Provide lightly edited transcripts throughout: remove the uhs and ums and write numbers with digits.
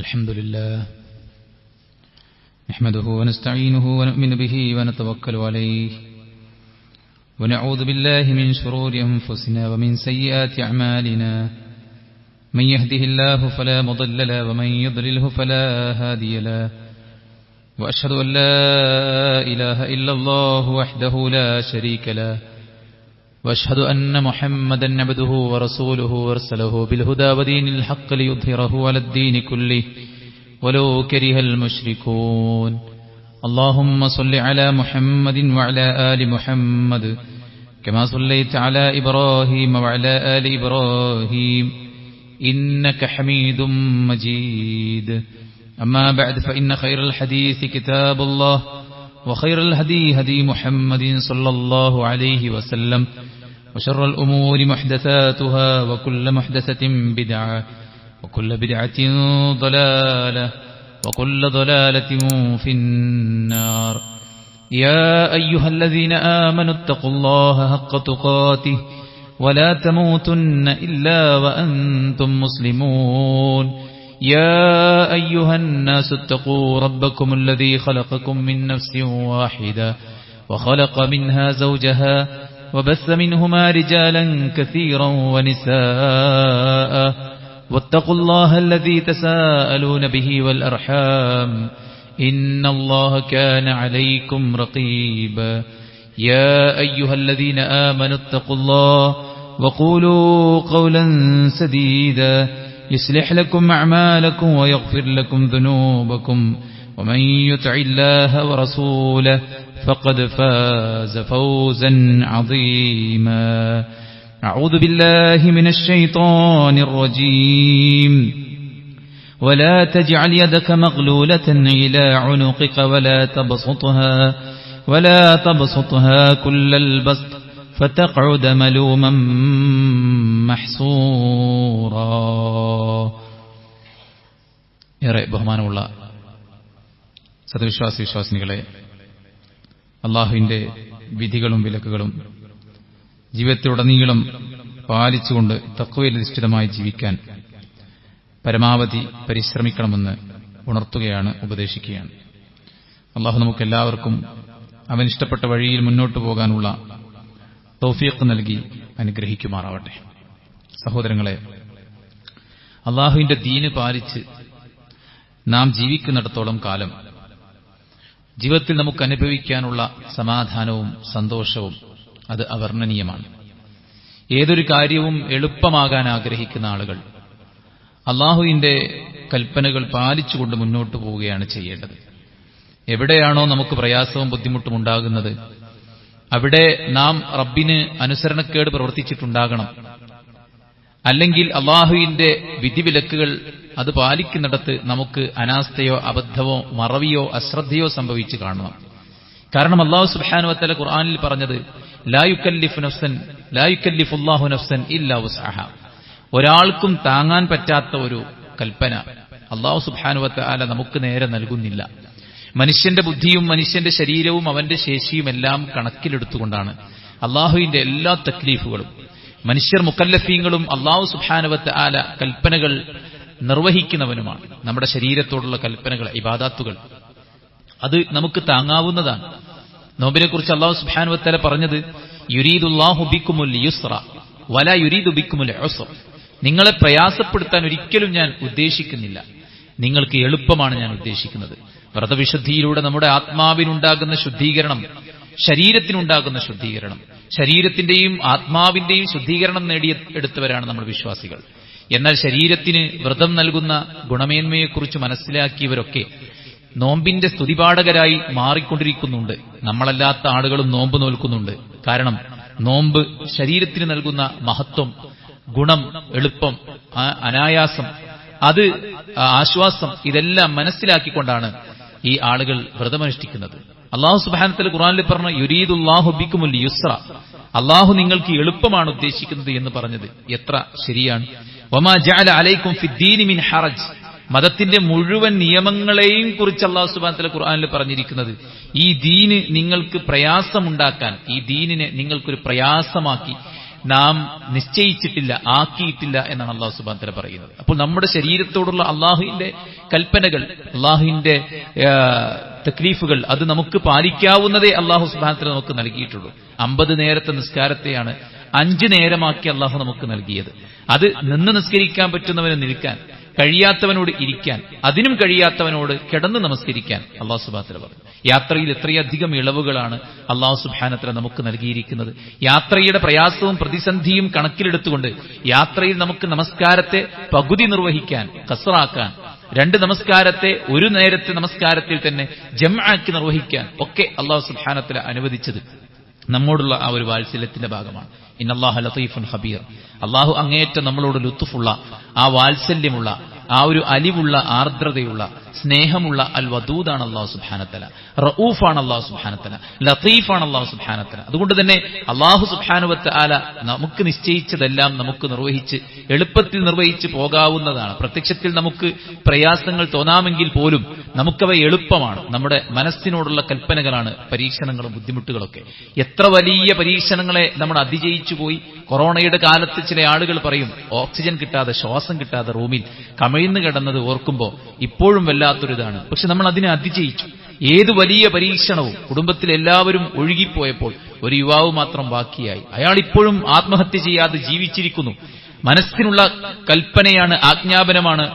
الحمد لله نحمده ونستعينه ونؤمن به ونتوكل عليه ونعوذ بالله من شرور أنفسنا ومن سيئات أعمالنا من يهده الله فلا مضل له ومن يضلله فلا هادي له وأشهد أن لا إله إلا الله وحده لا شريك له وأشهد أن محمدا عبده ورسوله أرسله بالهدى ودين الحق ليظهره على الدين كله ولو كره المشركون اللهم صل على محمد وعلى آل محمد كما صليت على إبراهيم وعلى آل إبراهيم إنك حميد مجيد أما بعد فإن خير الحديث كتاب الله وخير الهدي هدي محمد صلى الله عليه وسلم وشر الأمور محدثاتها وكل محدثة بدعة وكل بدعة ضلالة وكل ضلالة في النار يا أيها الذين آمنوا اتقوا الله حق تقاته ولا تموتن إلا وأنتم مسلمون يا أيها الناس اتقوا ربكم الذي خلقكم من نفس واحدة وخلق منها زوجها وبث منهما رجالا كثيرا ونساء واتقوا الله الذي تساءلون به والأرحام إن الله كان عليكم رقيبا يا أيها الذين آمنوا اتقوا الله وقولوا قولا سديدا يصلح لكم أعمالكم ويغفر لكم ذنوبكم ومن يطع الله ورسوله فقد فاز فوزا عظيما أعوذ بالله من الشيطان الرجيم ولا تجعل يدك مغلولة إلى عنقك ولا تبسطها كل البسط فتقعد ملوما محسورا. ഏറെ ബഹുമാനമുള്ള സദവിശ്വാസി വിശ്വാസിനികളെ, അള്ളാഹുവിന്റെ വിധികളും വിലക്കുകളും ജീവിതത്തിലുടനീളം പാലിച്ചുകൊണ്ട് തഖ്വയിൽ അധിഷ്ഠിതമായി ജീവിക്കാൻ പരമാവധി പരിശ്രമിക്കണമെന്ന് ഉണർത്തുകയാണ്, ഉപദേശിക്കുകയാണ്. അള്ളാഹു നമുക്കെല്ലാവർക്കും അവനിഷ്ടപ്പെട്ട വഴിയിൽ മുന്നോട്ടു പോകാനുള്ള തൗഫീഖ് നൽകി അനുഗ്രഹിക്കുമാറാവട്ടെ. സഹോദരങ്ങളെ, അള്ളാഹുവിന്റെ ദീന് പാലിച്ച് നാം ജീവിക്കുന്നിടത്തോളം കാലം ജീവിതത്തിൽ നമുക്ക് അനുഭവിക്കാനുള്ള സമാധാനവും സന്തോഷവും അത് അവർണ്ണനീയമാണ്. ഏതൊരു കാര്യവും എളുപ്പമാകാൻ ആഗ്രഹിക്കുന്ന ആളുകൾ അള്ളാഹുവിന്റെ കൽപ്പനകൾ പാലിച്ചുകൊണ്ട് മുന്നോട്ടു പോവുകയാണ് ചെയ്യേണ്ടത്. എവിടെയാണോ നമുക്ക് പ്രയാസവും ബുദ്ധിമുട്ടും ഉണ്ടാകുന്നത് അവിടെ നാം റബ്ബിന് അനുസരണക്കേട് പ്രവർത്തിച്ചിട്ടുണ്ടാകണം. അല്ലെങ്കിൽ അള്ളാഹുവിന്റെ വിധിവിലക്കുകൾ അത് പാലിക്കുന്നിടത്ത് നമുക്ക് അനാസ്ഥയോ അബദ്ധമോ മറവിയോ അശ്രദ്ധയോ സംഭവിച്ചു കാണണം. കാരണം അല്ലാഹു സുബ്ഹാനഹു വ തആല ഖുർആനിൽ പറഞ്ഞത് ലാ യുകല്ലിഫുല്ലാഹു നഫ്സൻ ഇല്ലാ വസ്അഹാ, ഒരാൾക്കും താങ്ങാൻ പറ്റാത്ത ഒരു കൽപ്പന അല്ലാഹു സുബ്ഹാനഹു വ തആല നമുക്ക് നേരെ നൽകുന്നില്ല. മനുഷ്യന്റെ ബുദ്ധിയും മനുഷ്യന്റെ ശരീരവും അവന്റെ ശേഷിയും എല്ലാം കണക്കിലെടുത്തുകൊണ്ടാണ് അള്ളാഹുവിന്റെ എല്ലാ തക്ലീഫുകളും. മനുഷ്യർ മുക്കല്ലഫീങ്ങളും അള്ളാഹു സുബ്ഹാനഹു വ തആല കൽപ്പനകൾ നിർവഹിക്കുന്നവനുമാണ്. നമ്മുടെ ശരീരത്തോടുള്ള കൽപ്പനകൾ, ഇബാദാത്തുകൾ അത് നമുക്ക് താങ്ങാവുന്നതാണ്. നോമ്പിനെ കുറിച്ച് അള്ളാഹു സുബ്ഹാനഹു വ തആല പറഞ്ഞത് യുരീദുല്ലാഹു ബിക്കുമുൽ യുസ്റ വലാ യുരീദു ബിക്കുമുൽ ഉസ്റ, നിങ്ങളെ പ്രയാസപ്പെടുത്താൻ ഒരിക്കലും ഞാൻ ഉദ്ദേശിക്കുന്നില്ല, നിങ്ങൾക്ക് എളുപ്പമാണ് ഞാൻ ഉദ്ദേശിക്കുന്നത്. വ്രതവിശുദ്ധിയിലൂടെ നമ്മുടെ ആത്മാവിനുണ്ടാകുന്ന ശുദ്ധീകരണം, ശരീരത്തിനുണ്ടാകുന്ന ശുദ്ധീകരണം, ശരീരത്തിന്റെയും ആത്മാവിന്റെയും ശുദ്ധീകരണം നേടിയെടുത്തവരാണ് നമ്മൾ വിശ്വാസികൾ. എന്നാൽ ശരീരത്തിന് വ്രതം നൽകുന്ന ഗുണമേന്മയെക്കുറിച്ച് മനസ്സിലാക്കിയവരൊക്കെ നോമ്പിന്റെ സ്തുതിപാഠകരായി മാറിക്കൊണ്ടിരിക്കുന്നുണ്ട്. നമ്മളല്ലാത്ത ആളുകളും നോമ്പ് നോൽക്കുന്നുണ്ട്. കാരണം നോമ്പ് ശരീരത്തിന് നൽകുന്ന മഹത്വം, ഗുണം, എളുപ്പം, അനായാസം, അത് ആശ്വാസം, ഇതെല്ലാം മനസ്സിലാക്കിക്കൊണ്ടാണ് ഈ ആളുകൾ വ്രതമനുഷ്ഠിക്കുന്നത്. അല്ലാഹു സുബ്ഹാനഹു വ തആല ഖുർആനിൽ പറഞ്ഞു യുരീദുല്ലാഹു ബിക്കുമുൽ യുസ്റ, അല്ലാഹു നിങ്ങൾക്ക് എളുപ്പമാണ് ഉദ്ദേശിക്കുന്നത് എന്ന് പറഞ്ഞത് എത്ര ശരിയാണ്. വമാ ജഅല അലൈക്കും ഫിദ്ദീനി മിൻ ഹറജ്, മതത്തിന്റെ മുഴുവൻ നിയമങ്ങളെയും കുറിച്ച് അല്ലാഹു സുബ്ഹാനഹു വ തആല ഖുർആനിൽ പറഞ്ഞിരിക്കുന്നത് ഈ ദീന് നിങ്ങൾക്ക് പ്രയാസമുണ്ടാക്കാൻ, ഈ ദീനിനെ നിങ്ങൾക്കൊരു പ്രയാസമാക്കി നാം നിശ്ചയിച്ചിട്ടില്ല, ആക്കിയിട്ടില്ല എന്നാണ് അല്ലാഹു സുബ്ഹാനഹു വ തആല പറയുന്നത്. അപ്പോൾ നമ്മുടെ ശരീരത്തോടുള്ള അല്ലാഹുവിന്റെ കൽപ്പനകൾ, അല്ലാഹുവിന്റെ തക്ലീഫുകൾ അത് നമുക്ക് പാലിക്കാവുന്നതേ അല്ലാഹു സുബ്ഹാനഹു വ തആല നമുക്ക് നൽകിയിട്ടുള്ളൂ. 50 നേരത്തെ നിസ്കാരത്തെയാണ് 5 നേരമാക്കി അല്ലാഹു നമുക്ക് നൽകിയത്. അത് നിന്ന് നിസ്കരിക്കാൻ പറ്റുന്നവന് നിൽക്കാൻ, കഴിയാത്തവനോട് ഇരിക്കാൻ, അതിനും കഴിയാത്തവനോട് കിടന്ന് നമസ്കരിക്കാൻ അല്ലാഹു സുബ്ഹാനഹു വ തആല പറഞ്ഞു. യാത്രയിൽ എത്രയധികം ഇളവുകളാണ് അല്ലാഹു സുബ്ഹാനഹു വ തആല നമുക്ക് നൽകിയിരിക്കുന്നത്. യാത്രയുടെ പ്രയാസവും പ്രതിസന്ധിയും കണക്കിലെടുത്തുകൊണ്ട് യാത്രയിൽ നമുക്ക് നമസ്കാരത്തെ പകുതി നിർവഹിക്കാൻ, ഖസ്റാക്കാൻ, 2 നമസ്കാരത്തെ ഒരു നേരത്തെ നമസ്കാരത്തിൽ തന്നെ ജംആക്കി നിർവഹിക്കാൻ ഒക്കെ അല്ലാഹു സുബ്ഹാനഹു വ തആല അനുവദിച്ചത് നമ്മോടുള്ള ആ ഒരു വാത്സല്യത്തിന്റെ ഭാഗമാണ്. ഇന്നല്ലാഹ ലതീഫുൻ ഖബീർ. അല്ലാഹു അങ്ങേയറ്റം നമ്മളോട് ലുത്ഫുള്ള, ആ വാത്സല്യമുള്ള, ആ ഒരു അലിവുള്ള, ആർദ്രതയുള്ള, സ്നേഹമുള്ള അൽ വദൂദാണ് അല്ലാഹു സുബ്ഹാനഹു വ തആല. റഊഫാണ് അല്ലാഹു സുബ്ഹാനഹു വ തആല. ലതീഫാണ് അല്ലാഹു സുബ്ഹാനഹു വ തആല. അതുകൊണ്ട് തന്നെ അല്ലാഹു സുബ്ഹാനഹു വ തആല നമുക്ക് നിശ്ചയിച്ചതെല്ലാം നമുക്ക് നിർവഹിച്ച് എളുപ്പത്തിൽ നിർവഹിച്ച് പോകാവുന്നതാണ്. പ്രത്യക്ഷത്തിൽ നമുക്ക് പ്രയാസങ്ങൾ തോന്നാമെങ്കിൽ പോലും നമുക്കവ എളുപ്പമാണ്. നമ്മുടെ മനസ്സിനോടുള്ള കൽപ്പനകളാണ് പരീക്ഷണങ്ങളും ബുദ്ധിമുട്ടുകളൊക്കെ. എത്ര വലിയ പരീക്ഷണങ്ങളെ നമ്മൾ അതിജയിച്ചു പോയി. കൊറോണയുടെ കാലത്ത് ചില ആളുകൾ പറയും, ഓക്സിജൻ കിട്ടാതെ, ശ്വാസം കിട്ടാതെ റൂമിൽ കമിഴ്ന്നു കിടന്നത് ഓർക്കുമ്പോൾ ഇപ്പോഴും വല്ലാത്തൊരിതാണ്. പക്ഷെ നമ്മൾ അതിനെ അതിജയിച്ചു. ഏത് വലിയ പരീക്ഷണവും കുടുംബത്തിൽ എല്ലാവരും ഒഴുകിപ്പോയപ്പോൾ ഒരു യുവാവ് മാത്രം ബാക്കിയായി. അയാൾ ഇപ്പോഴും ആത്മഹത്യ ചെയ്യാതെ ജീവിച്ചിരിക്കുന്നു. മനസ്സിനുള്ള കൽപ്പനയാണ്, ആജ്ഞാപനമാണ്,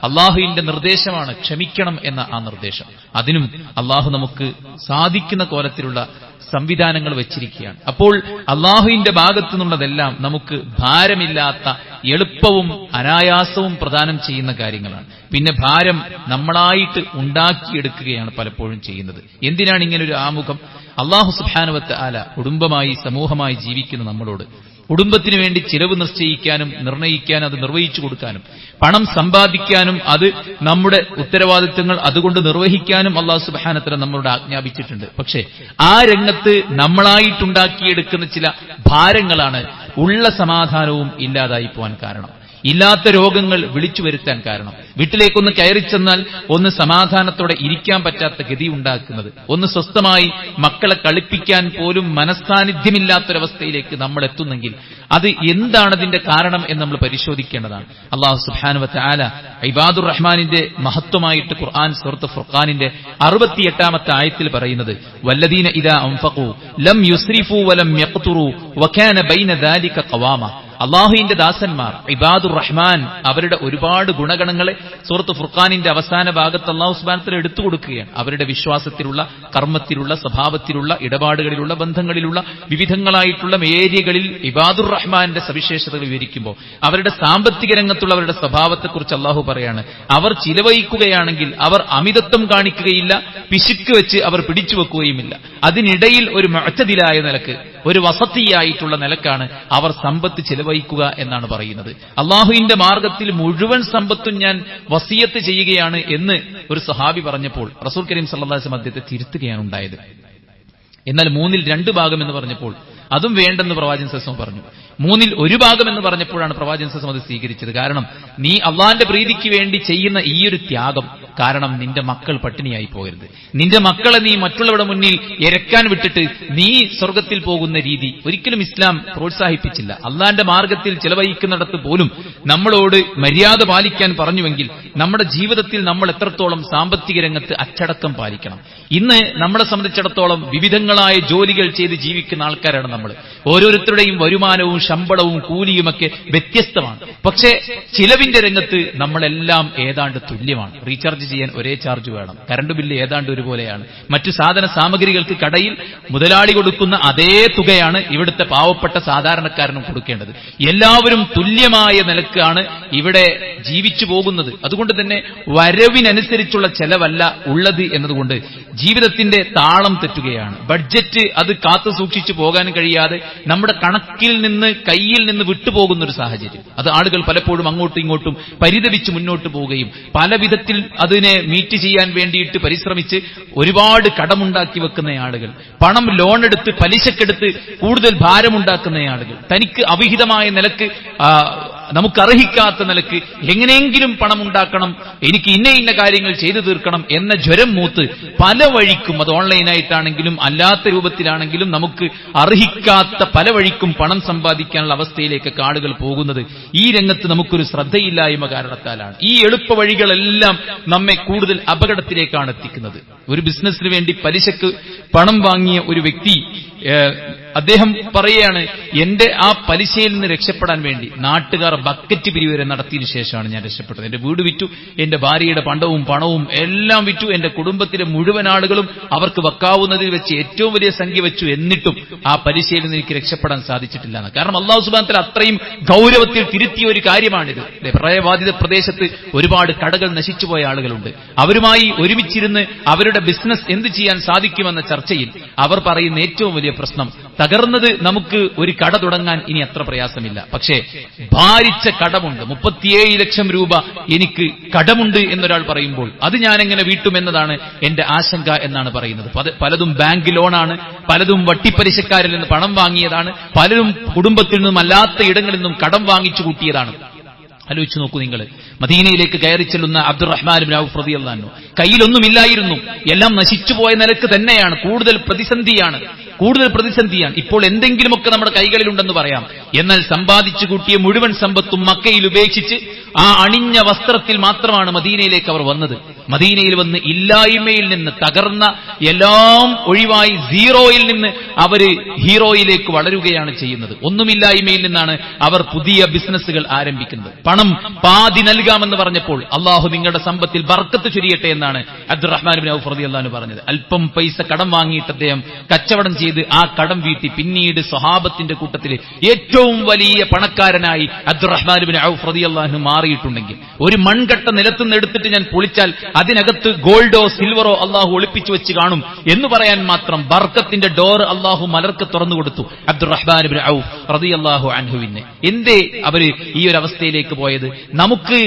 അള്ളാഹുവിന്റെ നിർദ്ദേശമാണ് ക്ഷമിക്കണം എന്ന ആ നിർദ്ദേശം. അതിനും അള്ളാഹു നമുക്ക് സാധിക്കുന്ന കോലത്തിലുള്ള സംവിധാനങ്ങൾ വെച്ചിരിക്കുകയാണ്. അപ്പോൾ അള്ളാഹുവിന്റെ ഭാഗത്തു നിന്നുള്ളതെല്ലാം നമുക്ക് ഭാരമില്ലാത്ത, എളുപ്പവും അനായാസവും പ്രദാനം ചെയ്യുന്ന കാര്യങ്ങളാണ്. പിന്നെ ഭാരം നമ്മളായിട്ട് ഉണ്ടാക്കിയെടുക്കുകയാണ് പലപ്പോഴും ചെയ്യുന്നത്. എന്തിനാണ് ഇങ്ങനൊരു ആമുഖം? അല്ലാഹു സുബ്ഹാനഹു വ തആല കുടുംബമായി, സമൂഹമായി ജീവിക്കുന്ന നമ്മളോട് കുടുംബത്തിനു വേണ്ടി ചിലവ് നിശ്ചയിക്കാനും നിർണയിക്കാനും അത് നിർവഹിച്ചു കൊടുക്കാനും പണം സമ്പാദിക്കാനും അത് നമ്മുടെ ഉത്തരവാദിത്തങ്ങൾ അതുകൊണ്ട് നിർവഹിക്കാനും അല്ലാഹു സുബ്ഹാനഹു വ തആല നമ്മളോട് ആജ്ഞാപിച്ചിട്ടുണ്ട്. പക്ഷേ ആ രംഗത്ത് നമ്മളായിട്ടുണ്ടാക്കിയെടുക്കുന്ന ചില ഭാരങ്ങളാണ് ഉള്ള സമാധാനവും ഇല്ലാതായി പോകാൻ കാരണം, ഇല്ലാത്ത രോഗങ്ങൾ വിളിച്ചു വരുത്താൻ കാരണം, വീട്ടിലേക്കൊന്ന് കയറിച്ചെന്നാൽ ഒന്ന് സമാധാനത്തോടെ ഇരിക്കാൻ പറ്റാത്ത ഗതി ഉണ്ടാക്കുന്നത്, ഒന്ന് സ്വസ്ഥമായി മക്കളെ കളിപ്പിക്കാൻ പോലും മനസ്സാന്നിധ്യമില്ലാത്തൊരവസ്ഥയിലേക്ക് നമ്മൾ എത്തുന്നെങ്കിൽ അത് എന്താണ് അതിന്റെ കാരണം എന്ന് നമ്മൾ പരിശോധിക്കേണ്ടതാണ്. അല്ലാഹു സുബ്ഹാനഹു വ തആല ഇബാദുർ റഹ്മാനിന്റെ മഹത്വമായിട്ട് ഖുർആൻ സൂറത്ത് ഫുർഖാനിന്റെ 68-ാമത്തെ ആയത്തിൽ പറയുന്നത്, വല്ലദീന ഇദാ അൻഫഖൂ ലം യുസ്രിഫൂ വലം യഖ്തുറൂ വകാന ബൈന ദാലിക ഖവാമ. അള്ളാഹുവിന്റെ ദാസന്മാർ ഇബാദുർ റഹ്മാൻ, അവരുടെ ഒരുപാട് ഗുണഗണങ്ങളെ സൂറത്ത് ഫുർഖാനിന്റെ അവസാന ഭാഗത്ത് അല്ലാഹു സുബ്ഹാനഹു വ തആല എടുത്തു കൊടുക്കുകയാണ്. അവരുടെ വിശ്വാസത്തിലുള്ള, കർമ്മത്തിലുള്ള, സ്വഭാവത്തിലുള്ള, ഇടപാടുകളിലുള്ള, ബന്ധങ്ങളിലുള്ള വിവിധങ്ങളായിട്ടുള്ള ഏരിയകളിൽ ഇബാദുർ റഹ്മാന്റെ സവിശേഷതകൾ വിവരിക്കുമ്പോൾ അവരുടെ സാമ്പത്തിക രംഗത്തുള്ളവരുടെ സ്വഭാവത്തെക്കുറിച്ച് അല്ലാഹു പറയാണ്, അവർ ചിലവഴിക്കുകയാണെങ്കിൽ അവർ അമിതത്വം കാണിക്കുകയില്ല, പിശുക്ക് വെച്ച് അവർ പിടിച്ചു വെക്കുകയുമില്ല. അതിനിടയിൽ ഒരു മുഅ്തദിലായ നിലക്ക്, ഒരു വസതിയായിട്ടുള്ള നിലക്കാണ് അവർ സമ്പത്ത് ചിലവഴിക്കുക എന്നാണ് പറയുന്നത്. അള്ളാഹുവിന്റെ മാർഗത്തിൽ മുഴുവൻ സമ്പത്തും ഞാൻ വസിയത്ത് ചെയ്യുകയാണ് എന്ന് ഒരു സഹാബി പറഞ്ഞപ്പോൾ റസൂൽ കരീം സല്ലല്ലാഹു അലൈഹി വസല്ലം അദ്ദേഹത്തെ തിരുത്തുകയാണ് ഉണ്ടായത്. എന്നാൽ 2/3 ഭാഗം എന്ന് പറഞ്ഞപ്പോൾ അതും വേണ്ടെന്ന് പ്രവാചകൻ സല്ലല്ലാഹു അലൈഹി വസല്ലം പറഞ്ഞു. 1/3 ഭാഗം എന്ന് പറഞ്ഞപ്പോഴാണ് പ്രവാചകൻ സല്ലല്ലാഹു അലൈഹി വസല്ലം അത് സ്വീകരിച്ചത്. കാരണം നീ അള്ളാന്റെ പ്രീതിക്ക് വേണ്ടി ചെയ്യുന്ന ഈ ഒരു ത്യാഗം കാരണം നിന്റെ മക്കൾ പട്ടിണിയായി പോകരുത്. നിന്റെ മക്കളെ നീ മറ്റുള്ളവരുടെ മുന്നിൽ ഇരക്കാൻ വിട്ടിട്ട് നീ സ്വർഗത്തിൽ പോകുന്ന രീതി ഒരിക്കലും ഇസ്ലാം പ്രോത്സാഹിപ്പിച്ചില്ല. അള്ളാന്റെ മാർഗത്തിൽ ചെലവഴിക്കുന്നിടത്ത് പോലും നമ്മളോട് മര്യാദ പാലിക്കാൻ പറഞ്ഞുവെങ്കിൽ നമ്മുടെ ജീവിതത്തിൽ നമ്മൾ എത്രത്തോളം സാമ്പത്തിക രംഗത്ത് അച്ചടക്കം പാലിക്കണം. ഇന്ന് നമ്മളെ സംബന്ധിച്ചിടത്തോളം വിവിധങ്ങളായ ജോലികൾ ചെയ്ത് ജീവിക്കുന്ന ആൾക്കാരാണ് നമ്മൾ. ഓരോരുത്തരുടെയും വരുമാനവും ശമ്പളവും കൂലിയുമൊക്കെ വ്യത്യസ്തമാണ്. പക്ഷേ ചിലവിന്റെ രംഗത്ത് നമ്മളെല്ലാം ഏതാണ്ട് തുല്യമാണ്. റീചാർജ് ചെയ്യാൻ ഒരേ ചാർജ് വേണം, കറണ്ട് ബില്ല് ഏതാണ്ട് ഒരുപോലെയാണ്, മറ്റു സാധന സാമഗ്രികൾക്ക് കടയിൽ മുതലാളി കൊടുക്കുന്ന അതേ തുകയാണ് ഇവിടുത്തെ പാവപ്പെട്ട സാധാരണക്കാരനും കൊടുക്കേണ്ടത്. എല്ലാവരും തുല്യമായ നിലക്കാണ് ഇവിടെ ജീവിച്ചു പോകുന്നത്. അതുകൊണ്ട് തന്നെ വരവിനനുസരിച്ചുള്ള ചെലവല്ല ഉള്ളത് എന്നതുകൊണ്ട് ജീവിതത്തിന്റെ താളം തെറ്റുകയാണ്. ബഡ്ജറ്റ് അത് കാത്തു സൂക്ഷിച്ചു പോകാൻ കഴിയാതെ നമ്മുടെ കണക്കിൽ നിന്ന്, കയ്യിൽ നിന്ന് വിട്ടുപോകുന്ന ഒരു സാഹചര്യം. അത് ആളുകൾ പലപ്പോഴും അങ്ങോട്ടും ഇങ്ങോട്ടും പരിതപിച്ച് മുന്നോട്ട് പോവുകയും പല വിധത്തിൽ അതിനെ മീറ്റ് ചെയ്യാൻ വേണ്ടിയിട്ട് പരിശ്രമിച്ച് ഒരുപാട് കടമുണ്ടാക്കി വെക്കുന്ന ആളുകൾ, പണം ലോണെടുത്ത് പലിശക്കെടുത്ത് കൂടുതൽ ഭാരമുണ്ടാക്കുന്ന ആളുകൾ, തനിക്ക് അവിഹിതമായ നിലക്ക് നമുക്ക് അർഹിക്കാത്ത നിലക്ക് എങ്ങനെയെങ്കിലും പണം ഉണ്ടാക്കണം, എനിക്ക് ഇന്ന കാര്യങ്ങൾ ചെയ്തു തീർക്കണം എന്ന ജ്വരം മൂത്ത് പല വഴിക്കും, അത് ഓൺലൈനായിട്ടാണെങ്കിലും അല്ലാത്ത രൂപത്തിലാണെങ്കിലും നമുക്ക് അർഹിക്കാത്ത പല വഴിക്കും പണം സമ്പാദിക്കാനുള്ള അവസ്ഥയിലേക്ക് ആളുകൾ പോകുന്നത് ഈ രംഗത്ത് നമുക്കൊരു ശ്രദ്ധയില്ലായ്മ കാരണത്താലാണ്. ഈ എളുപ്പ വഴികളെല്ലാം നമ്മെ കൂടുതൽ അപകടത്തിലേക്കാണ് എത്തിക്കുന്നത്. ഒരു ബിസിനസ്സിന് വേണ്ടി പലിശക്ക് പണം വാങ്ങിയ ഒരു വ്യക്തി അദ്ദേഹം പറയുകയാണ്, എന്റെ ആ പലിശയിൽ നിന്ന് രക്ഷപ്പെടാൻ വേണ്ടി നാട്ടുകാർ ബക്കറ്റ് പിരിവ് വരെ നടത്തിയതിനു ശേഷമാണ് ഞാൻ രക്ഷപ്പെട്ടത്. എന്റെ വീട് വിറ്റു, എന്റെ ഭാര്യയുടെ പണ്ടവും പണവും എല്ലാം വിറ്റു, എന്റെ കുടുംബത്തിലെ മുഴുവൻ ആളുകളും അവർക്ക് വെക്കാവുന്നതിൽ വെച്ച് ഏറ്റവും വലിയ സംഖ്യ വെച്ചു, എന്നിട്ടും ആ പലിശയിൽ നിന്ന് എനിക്ക് രക്ഷപ്പെടാൻ സാധിച്ചിട്ടില്ല. കാരണം അല്ലാഹു സുബ്ഹാനഹു വ തആല അത്രയും ഗൗരവത്തിൽ തിരുത്തിയ ഒരു കാര്യമാണിത്. പ്രളയബാധിത പ്രദേശത്ത് ഒരുപാട് കടകൾ നശിച്ചുപോയ ആളുകളുണ്ട്. അവരുമായി ഒരുമിച്ചിരുന്ന് അവരുടെ ബിസിനസ് എന്ത് ചെയ്യാൻ സാധിക്കുമെന്ന ചർച്ചയിൽ അവർ പറയുന്ന ഏറ്റവും വലിയ പ്രശ്നം, തകർന്നത് നമുക്ക് ഒരു കട തുടങ്ങാൻ ഇനി അത്ര പ്രയാസമില്ല, പക്ഷേ ഭാരിച്ച കടമുണ്ട്, 37 ലക്ഷം രൂപ എനിക്ക് കടമുണ്ട് എന്നൊരാൾ പറയുമ്പോൾ അത് ഞാൻ എങ്ങനെ വീട്ടുമെന്നതാണ് എന്റെ ആശങ്ക എന്നാണ് പറയുന്നത്. പലതും ബാങ്ക് ലോണാണ്, പലതും വട്ടിപ്പലിശക്കാരിൽ നിന്ന് പണം വാങ്ങിയതാണ്, പലരും കുടുംബത്തിൽ നിന്നും അല്ലാത്ത ഇടങ്ങളിൽ നിന്നും കടം വാങ്ങിച്ചു കൂട്ടിയതാണ്. ആലോചിച്ചു നോക്കൂ നിങ്ങൾ, മദീനയിലേക്ക് കയറി ചെല്ലുന്ന അബ്ദുറഹ്മാൻ ഇബ്നു ഔഫ് റളിയല്ലാഹു അൻഹു കയ്യിലൊന്നുമില്ലായിരുന്നു, എല്ലാം നശിച്ചുപോയ നിലക്ക് തന്നെയാണ്, കൂടുതൽ പ്രതിസന്ധിയാണ്. ഇപ്പോൾ എന്തെങ്കിലുമൊക്കെ നമ്മുടെ കൈകളിലുണ്ടെന്ന് പറയാം. എന്നാൽ സമ്പാദിച്ചു കൂട്ടിയ മുഴുവൻ സമ്പത്തും മക്കയിൽ ഉപേക്ഷിച്ച് ആ അണിഞ്ഞ വസ്ത്രത്തിൽ മാത്രമാണ് മദീനയിലേക്ക് അവർ വന്നത്. മദീനയിൽ വന്ന് ഇല്ലായ്മയിൽ നിന്ന്, തകർന്ന എല്ലാം ഒഴിവായി സീറോയിൽ നിന്ന് അവര് ഹീറോയിലേക്ക് വളരുകയാണ് ചെയ്യുന്നത്. ഒന്നുമില്ലായ്മയിൽ നിന്നാണ് അവർ പുതിയ ബിസിനസ്സുകൾ ആരംഭിക്കുന്നത്. പണം പാതി നൽകാമെന്ന് പറഞ്ഞപ്പോൾ അള്ളാഹു നിങ്ങളുടെ സമ്പത്തിൽ ബർക്കത്ത് ചൊരിയട്ടെ എന്നാണ് അബ്ദുറഹ്മാൻ ഇബ്നു ഔഫ് റളിയല്ലാഹു അൻഹു പറഞ്ഞത്. അല്പം പൈസ കടം വാങ്ങിയിട്ട് അദ്ദേഹം കച്ചവടം ചെയ്ത് ആ കടം വീട്ടി പിന്നീട് സ്വഹാബത്തിന്റെ കൂട്ടത്തിൽ ഏറ്റവും വലിയ പണക്കാരനായി അബ്ദുറഹ്മാൻ ഇബ്നു ഔഫ് റളിയല്ലാഹു അൻഹു മാറിയിട്ടുണ്ടെങ്കിൽ, ഒരു മൺകട്ട നിലത്തുനിന്ന് എടുത്തിട്ട് ഞാൻ പൊളിച്ചാൽ അതിനകത്ത് ഗോൾഡോ സിൽവറോ അള്ളാഹു ഒളിപ്പിച്ചു വെച്ച് കാണും എന്ന് പറയാൻ മാത്രം ബർക്കത്തിന്റെ ഡോർ അള്ളാഹു മലർക്ക് തുറന്നു കൊടുത്തു അബ്ദുറഹ്മാൻ ഇബ്നു ഔഫ് റളിയല്ലാഹു അൻഹുവിനെ. എന്തേ അവര് ഈ ഒരു അവസ്ഥയിലേക്ക് പോയത്? നമുക്ക്